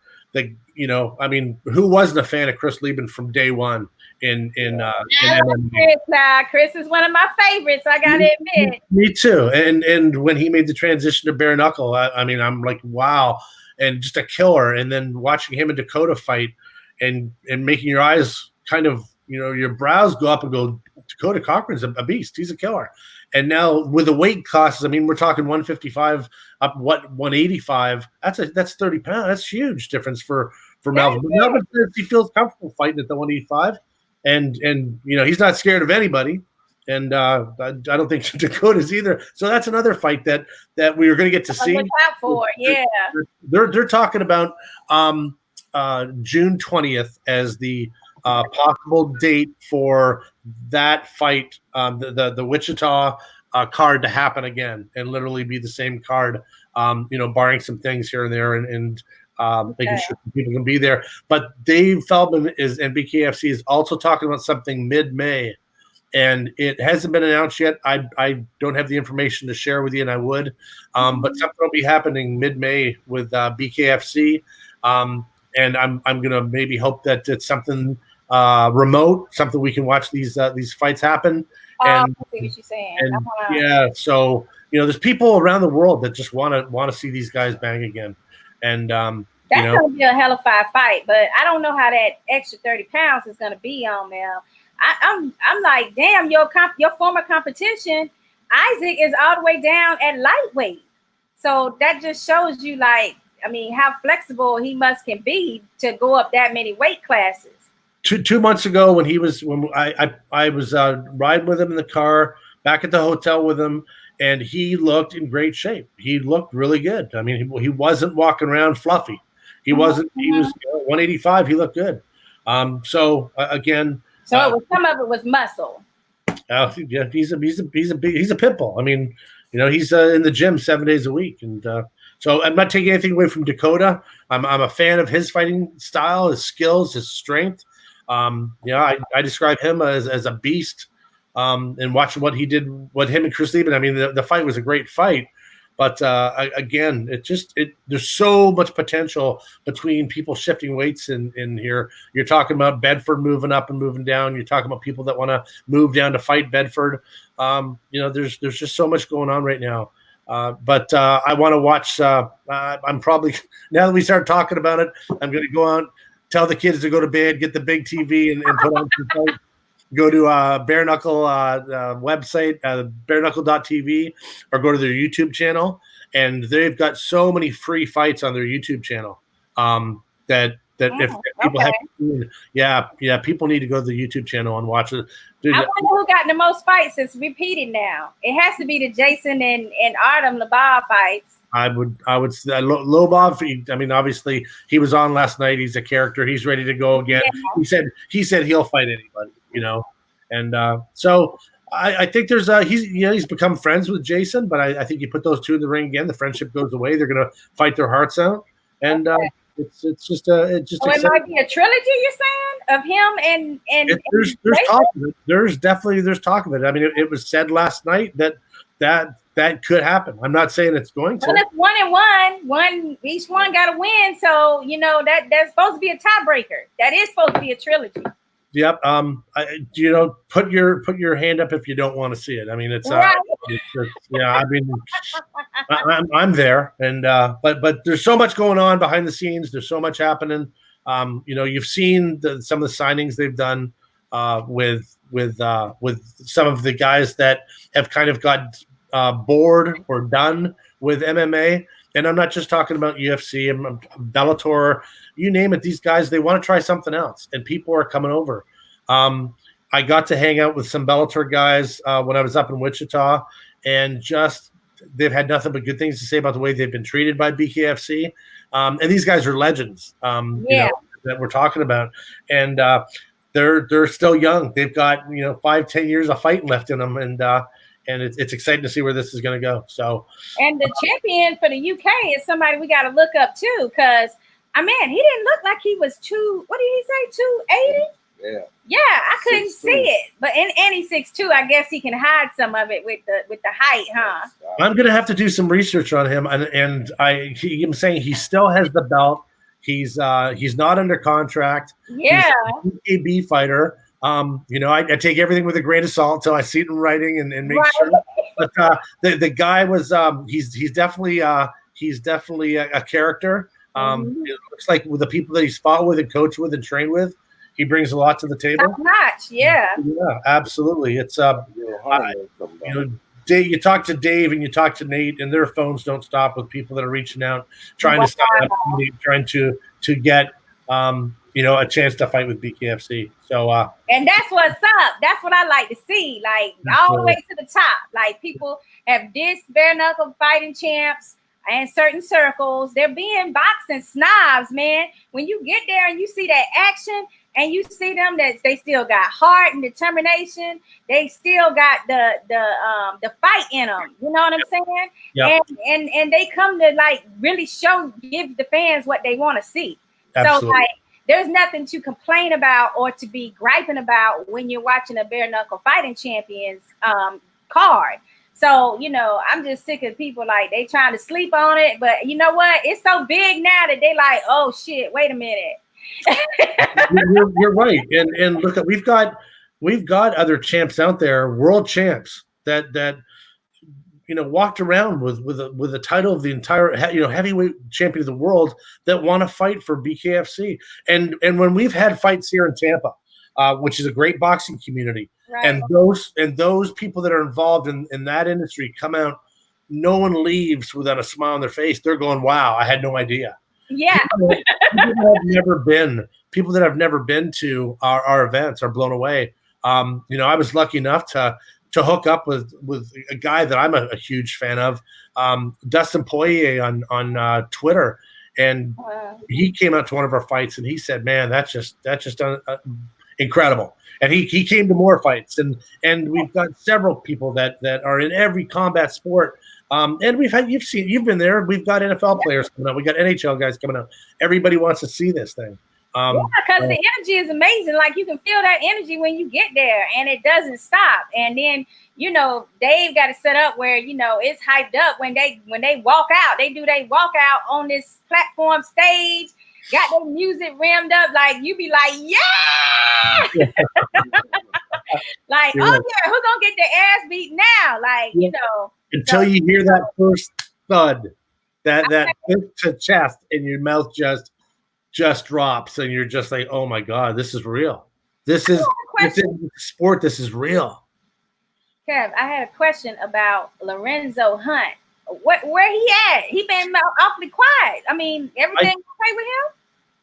you know, I mean, who wasn't a fan of Chris Lieben from day one in MMA? Chris is one of my favorites, I gotta admit. Me too. And when he made the transition to bare knuckle, I mean, I'm like, wow, and just a killer. And then watching him and Dakota fight and making your eyes kind of, you know, your brows go up and go, Dakota Cochran's a beast. He's a killer. And now with the weight classes, I mean, we're talking 155 up 185. That's 30 pounds. That's huge difference for Melvin. But Melvin says he feels comfortable fighting at the 185, and you know, he's not scared of anybody. And I don't think Dakota's either. So that's another fight that we are going to get to see. Look out for, yeah. They're talking about June 20th as the possible date for that fight, the Wichita card to happen again and literally be the same card, you know, barring some things here and there and making sure people can be there. But Dave Feldman and BKFC is also talking about something mid-May, and it hasn't been announced yet. I don't have the information to share with you, and I would, but something will be happening mid-May with BKFC, and I'm gonna maybe hope that it's something remote, something we can watch these fights happen. And, I see what you're saying. And yeah, so you know, there's people around the world that just want to see these guys bang again, and that's you know, gonna be a hell of a fight. But I don't know how that extra 30 pounds is gonna be on there. I'm like, damn, your former competition, Isaac, is all the way down at lightweight. So that just shows you, like, I mean, how flexible he can be to go up that many weight classes. 2 months ago when I was riding with him in the car back at the hotel with him, and he looked in great shape. He looked really good. I mean, he wasn't walking around fluffy. He wasn't. He was 185. He looked good. So again. So some of it was muscle. Yeah, he's a pit bull. I mean, you know, he's in the gym 7 days a week, and so I'm not taking anything away from Dakota. I'm a fan of his fighting style, his skills, his strength. You know, I describe him as a beast. And watching what he did, what him and Chris Lieben. I mean, the fight was a great fight, but again, there's so much potential between people shifting weights in here. You're talking about Bedford moving up and moving down. You're talking about people that want to move down to fight Bedford. You know, there's just so much going on right now. But I want to watch. I'm probably now that we start talking about it, I'm going to go out, tell the kids to go to bed, get the big TV, and put on some fights. Go to Bare Knuckle website, bareknuckle.tv, or go to their YouTube channel, and they've got so many free fights on their YouTube channel that if people haven't seen, people need to go to the YouTube channel and watch it. Dude, I wonder who got the most fights. It's repeated now. It has to be the Jason and Artem Lobov fights. I would say Lobov. I mean, obviously he was on last night. He's a character. He's ready to go again. Yeah. He said he'll fight anybody, and so I think there's he's become friends with Jason, but I think you put those two in the ring again, the friendship goes away. They're gonna fight their hearts out, and it's just it might be a trilogy. You're saying of him and there's talk of it. There's talk of it. I mean, it was said last night that could happen. I'm not saying it's going to. Well, it's 1-1. Each one got to win. So that's supposed to be a tiebreaker. That is supposed to be a trilogy. Yep. Put your hand up if you don't want to see it. I mean, it's right. I mean, I'm there, and but there's so much going on behind the scenes. There's so much happening. You've seen some of the signings they've done with some of the guys that have kind of got bored or done with MMA. And I'm not just talking about UFC and Bellator, you name it. These guys, they want to try something else, and people are coming over. I got to hang out with some Bellator guys when I was up in Wichita, and they've had nothing but good things to say about the way they've been treated by BKFC. And these guys are legends that we're talking about. And they're still young. They've got 5-10 years of fighting left in them, and it's exciting to see where this is going to go. So, and the champion for the UK is somebody we got to look up too, because he didn't look like he was what did he say, 280? Yeah, I couldn't see it, but and he's 6'2". I guess he can hide some of it with the height, huh? I'm going to have to do some research on him, and I'm saying he still has the belt. He's not under contract. Yeah, he's a B fighter. I take everything with a grain of salt until I see it in writing and make sure. But the guy was he's definitely a character. It looks like with the people that he's fought with and coached with and trained with, he brings a lot to the table. Top notch, yeah, absolutely. It's you talk to Dave and you talk to Nate, and their phones don't stop with people that are reaching out, trying to sign up, trying to get a chance to fight with BKFC. So and that's what's up. That's what I like to see. Like all the way to the top. Like people have dissed bare knuckle fighting champs in certain circles. They're being boxing snobs, man. When you get there and you see that action and you see them that they still got heart and determination, they still got the fight in them. You know what I'm saying? Yep. And they come to really give the fans what they want to see. Absolutely. So there's nothing to complain about or to be griping about when you're watching a bare knuckle fighting champions card. So, I'm just sick of people they trying to sleep on it. But you know what? It's so big now that they oh shit, wait a minute. You're right. And look, we've got other champs out there, world champs that walked around with the title of the entire heavyweight champion of the world that want to fight for BKFC. And when we've had fights here in Tampa, which is a great boxing community, right. and those people that are involved in that industry come out, no one leaves without a smile on their face. They're going, "Wow, I had no idea." Yeah. People that have never been to our events are blown away. I was lucky enough to hook up with a guy that I'm a huge fan of, Dustin Poirier on Twitter, and he came out to one of our fights and he said, "Man, that's just incredible." And he came to more fights, and we've got several people that are in every combat sport. And you've been there. We've got NFL players coming out. We got NHL guys coming out. Everybody wants to see this thing. Because the energy is amazing. Like you can feel that energy when you get there, and it doesn't stop. And then Dave got to set up where it's hyped up when they walk out. They walk out on this platform stage, got their music rammed up. Like you be like, yeah, like oh yeah, who gonna get their ass beat now? Like Until you hear that first thud, that fist to chest, and your mouth just drops, and you're just like, oh my God, this is real. This is sport. This is real. Kev, I had a question about Lorenzo Hunt. Where he at? He been awfully quiet. I mean, everything okay with him?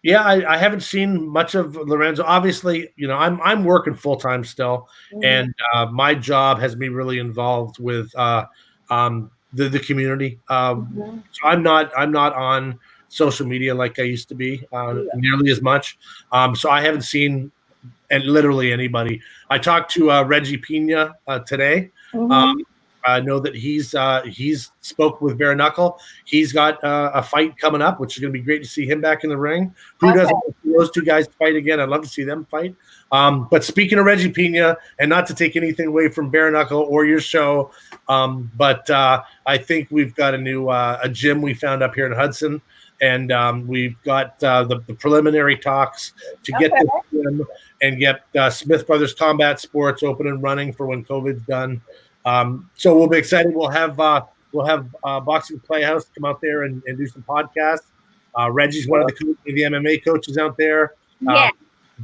Yeah, I haven't seen much of Lorenzo. Obviously, I'm working full time still, and my job has me really involved with the community. So I'm not on social media like I used to be nearly as much. So I haven't seen literally anybody. I talked to Reggie Pina today. I know that he's spoke with Bare Knuckle. He's got a fight coming up, which is going to be great to see him back in the ring. Who doesn't want to see those two guys fight again? I'd love to see them fight. But speaking of Reggie Pina, and not to take anything away from Bare Knuckle or your show, but I think we've got a new a gym we found up here in Hudson, and we've got the preliminary talks to get this gym and get Smith Brothers Combat Sports open and running for when COVID's done. So we'll be excited. We'll have Boxing PlayHouse come out there and do some podcasts. Reggie's one of the MMA coaches out there.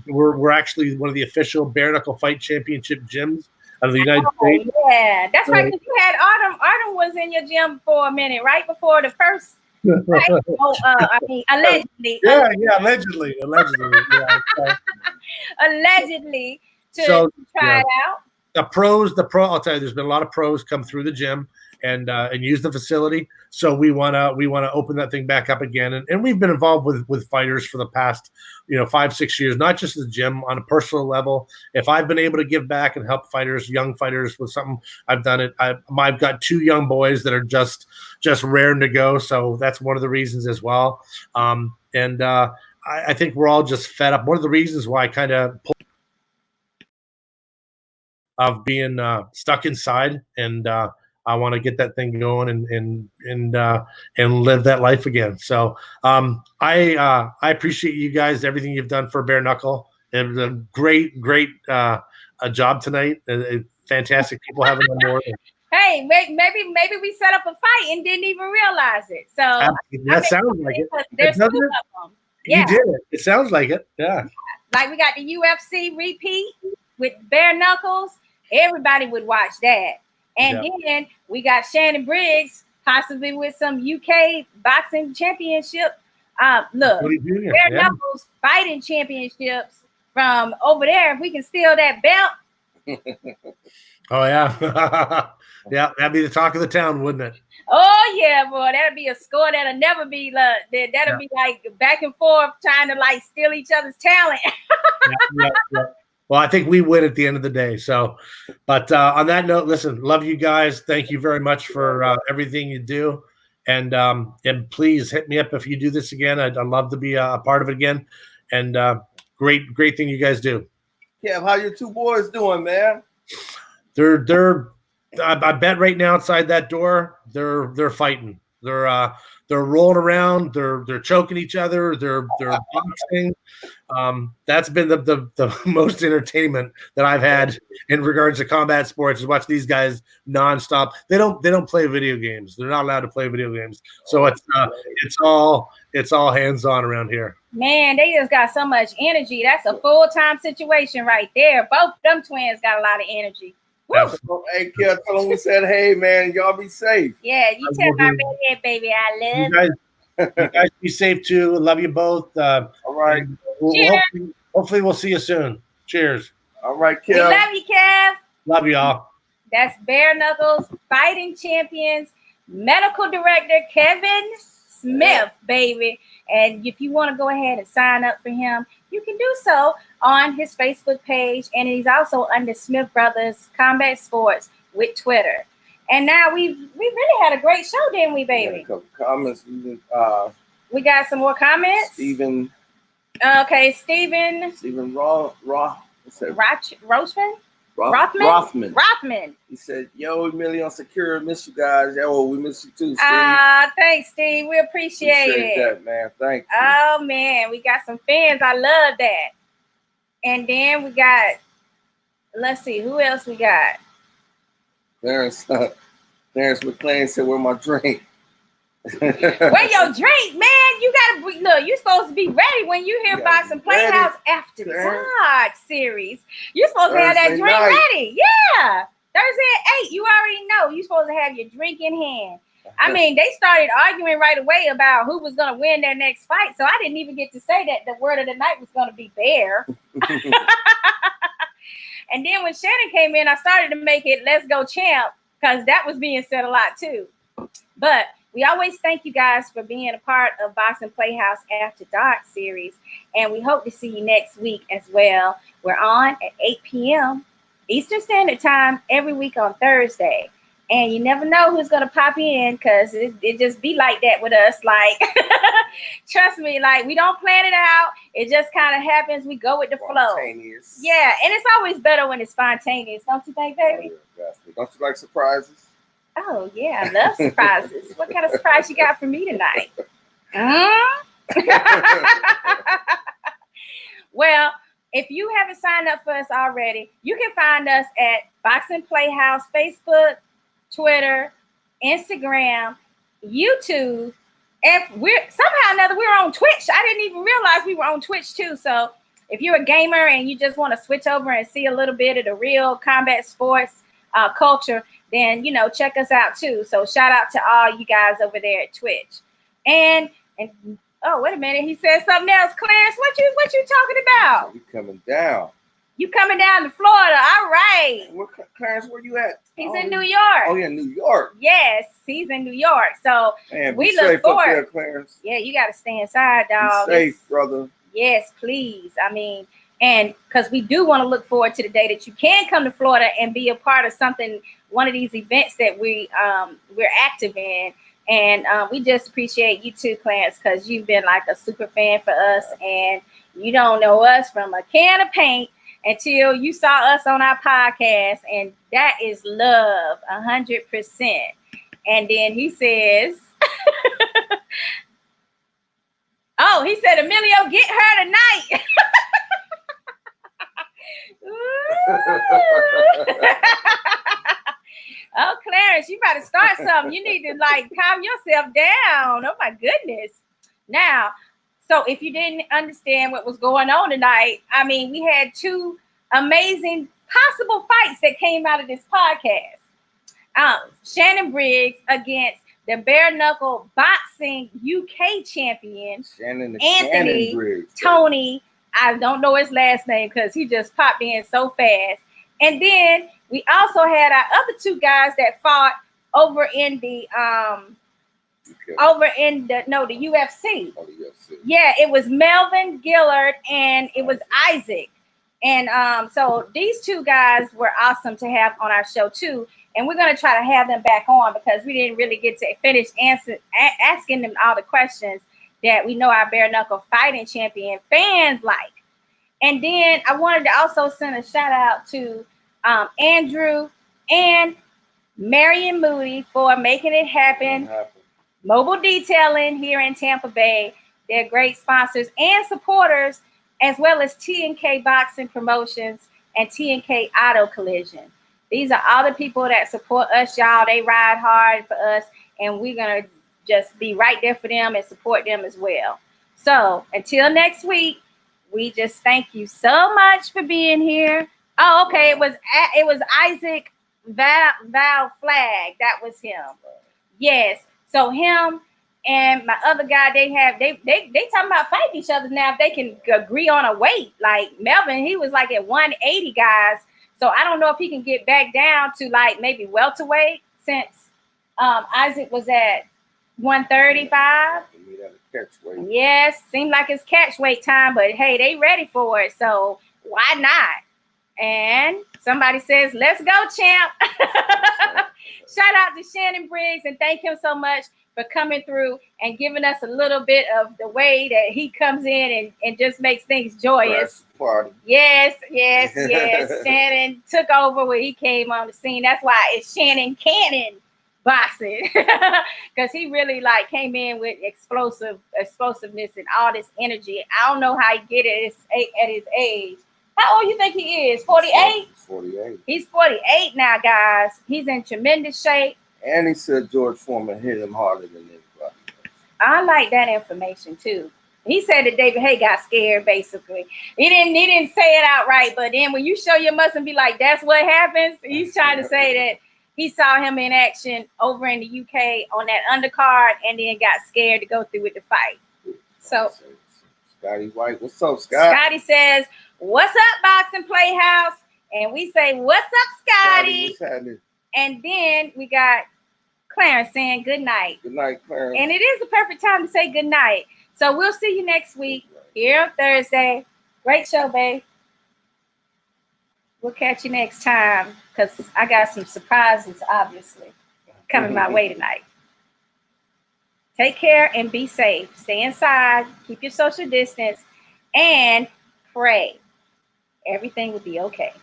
We're actually one of the official Bare Knuckle Fight Championship gyms out of the United States. Yeah, that's right. You had Autumn. Autumn was in your gym for a minute, right before the first. Right? I mean, allegedly. Yeah, allegedly. Yeah, allegedly to try it out. The pro. I'll tell you, there's been a lot of pros come through the gym and use the facility. So we wanna open that thing back up again. And we've been involved with fighters for the past 5-6 years, not just the gym, on a personal level. If I've been able to give back and help young fighters with something, I've done it. I've got 2 young boys that are just raring to go. So that's one of the reasons as well. I think we're all just fed up. One of the reasons why I kind of of being stuck inside, and I want to get that thing going and live that life again. So I appreciate you guys, everything you've done for Bare Knuckle. It was a great a job tonight. Fantastic people having on board. Hey, maybe we set up a fight and didn't even realize it. So that sounds like it. There's 2 of them. Yeah. You did it. It sounds like it. Yeah. Like we got the UFC repeat with Bare Knuckles. Everybody would watch that. And then we got Shannon Briggs, possibly with some UK boxing championship. Look, Bare Knuckles fighting championships from over there. If we can steal that belt. Oh, yeah. Yeah, that'd be the talk of the town, wouldn't it? Oh, yeah, boy. That'd be a score that'll never be like, that'll be like back and forth trying to like steal each other's talent. yeah. Well, I think we win at the end of the day. So, but on that note, listen, love you guys. Thank you very much for everything you do. And please hit me up if you do this again. I'd love to be a part of it again. And great thing you guys do. Kev, how your 2 boys doing, man? They're I bet right now outside that door, they're fighting. They're rolling around. They're choking each other. They're boxing. That's been the most entertainment that I've had in regards to combat sports, is watch these guys nonstop. They don't play video games. They're not allowed to play video games. So it's all hands on around here. Man, they just got so much energy. That's a full-time situation right there. Both them twins got a lot of energy. Hey, Kev, tell them we said, hey, man, y'all be safe. Yeah, you tell my baby I love you guys be safe too. Love you both. All right. Hopefully we'll see you soon. Cheers. All right, Kev. We love you, Kev. Love y'all. That's Bare Knuckles Fighting Champions Medical Director Kevin Smith, baby. And if you want to go ahead and sign up for him, you can do so on his Facebook page. And he's also under Smith Brothers Combat Sports with Twitter. And now we really had a great show, didn't we, baby? A couple comments. We got some more comments. Steven. Okay, Steven Rothman. He said, yo, Emelio Sakura, miss you guys. Yo, we miss you too, Steve. Thanks, Steve. We appreciate it. That, man. Thank you. Oh, man. We got some fans. I love that. And then we got, let's see, who else we got? Clarence Clarence McClain said, "Where my drink?" Where your drink, man? You gotta look. You're supposed to be ready when you hear Boxing PlayHouse After Dark series. You're supposed to have that drink ready. Yeah, Thursday at 8. You already know. You're supposed to have your drink in hand. I mean, they started arguing right away about who was gonna win their next fight, so I didn't even get to say that the word of the night was gonna be Bear. And then when Shannon came in, I started to make it "Let's Go Champ" because that was being said a lot too. But we always thank you guys for being a part of Boxing PlayHouse After Dark series. And we hope to see you next week as well. We're on at 8 p.m. Eastern Standard Time every week on Thursday. And you never know who's going to pop in because it just be like that with us. Like, trust me, like we don't plan it out. It just kind of happens. We go with the flow. Yeah, and it's always better when it's spontaneous. Don't you think, baby? Oh, yeah, don't you like surprises? Oh, yeah, I love surprises. What kind of surprise you got for me tonight? Well, if you haven't signed up for us already, you can find us at Boxing PlayHouse, Facebook, Twitter, Instagram, YouTube. If we're somehow or another, we're on Twitch. I didn't even realize we were on Twitch too. So if you're a gamer and you just want to switch over and see a little bit of the real combat sports culture, then, you know, check us out too. So shout out to all you guys over there at Twitch. And oh, wait a minute. He said something else. Clarence, what you talking about? You coming down. You coming down to Florida. All right. Clarence, where you at? He's in New York. Oh, yeah, New York. Yes, he's in New York. So man, we look look forward. Up there, Clarence. Yeah, you got to stay inside, dog. Be safe, brother. Yes, please. I mean, and because we do want to look forward to the day that you can come to Florida and be a part of something, one of these events that we're active in. And we just appreciate you too, Clarence, because you've been like a super fan for us, and you don't know us from a can of paint until you saw us on our podcast, and that is love 100%. And then he says, oh, he said, Emelio, get her tonight. Oh, Clarence, you better start something. You need to like calm yourself down. Oh my goodness. Now, so if you didn't understand what was going on tonight, I mean, we had two amazing possible fights that came out of this podcast. Shannon Briggs against the bare knuckle boxing UK champion, Anthony Briggs. Tony. I don't know his last name because he just popped in so fast. And then we also had our other two guys that fought over in the UFC. Oh, the UFC. Yeah, it was Melvin Guillard and it was Isaac. And so these two guys were awesome to have on our show too. And we're going to try to have them back on because we didn't really get to finish asking them all the questions that we know our bare knuckle fighting champion fans like. And then I wanted to also send a shout out to Andrew and Marion Moody for making it happen. Mobile Detailing here in Tampa Bay. They're great sponsors and supporters, as well as T&K Boxing Promotions and T&K Auto Collision. These are all the people that support us, y'all. They ride hard for us, and we're going to just be right there for them and support them as well. So until next week, we just thank you so much for being here. Oh, okay. It was Isaac Valle-Flagg. That was him. Yes. So him and my other guy, they talking about fighting each other now if they can agree on a weight. Like Melvin, he was like at 180, guys. So I don't know if he can get back down to like maybe welterweight since Isaac was at 135. Yes, seemed like it's catch weight time, but hey, they ready for it, so why not? And somebody says, let's go, champ. Shout out to Shannon Briggs and thank him so much for coming through and giving us a little bit of the way that he comes in and just makes things joyous. Party. Yes. Shannon took over when he came on the scene. That's why it's Shannon Cannon Boxing, because he really like came in with explosiveness and all this energy. I don't know how he get it at his age. How old you think he is? 48? 48. He's 48 now, guys. He's in tremendous shape. And he said George Foreman hit him harder than anybody. I like that information too. He said that David Hay got scared. Basically, he didn't say it outright, but then when you show your muscle and be like, "That's what happens," he's trying to say that he saw him in action over in the UK on that undercard, and then got scared to go through with the fight. So, Scotty White, what's up, Scott? Scotty says, "What's up, Boxing Playhouse?" And we say, "What's up, Scotty?" What's happening? And then we got Clarence saying good night. Good night, Clarence. And it is the perfect time to say good night. So we'll see you next week here on Thursday. Great show, babe. We'll catch you next time because I got some surprises, obviously, coming my way tonight. Take care and be safe. Stay inside. Keep your social distance and pray. Everything will be okay.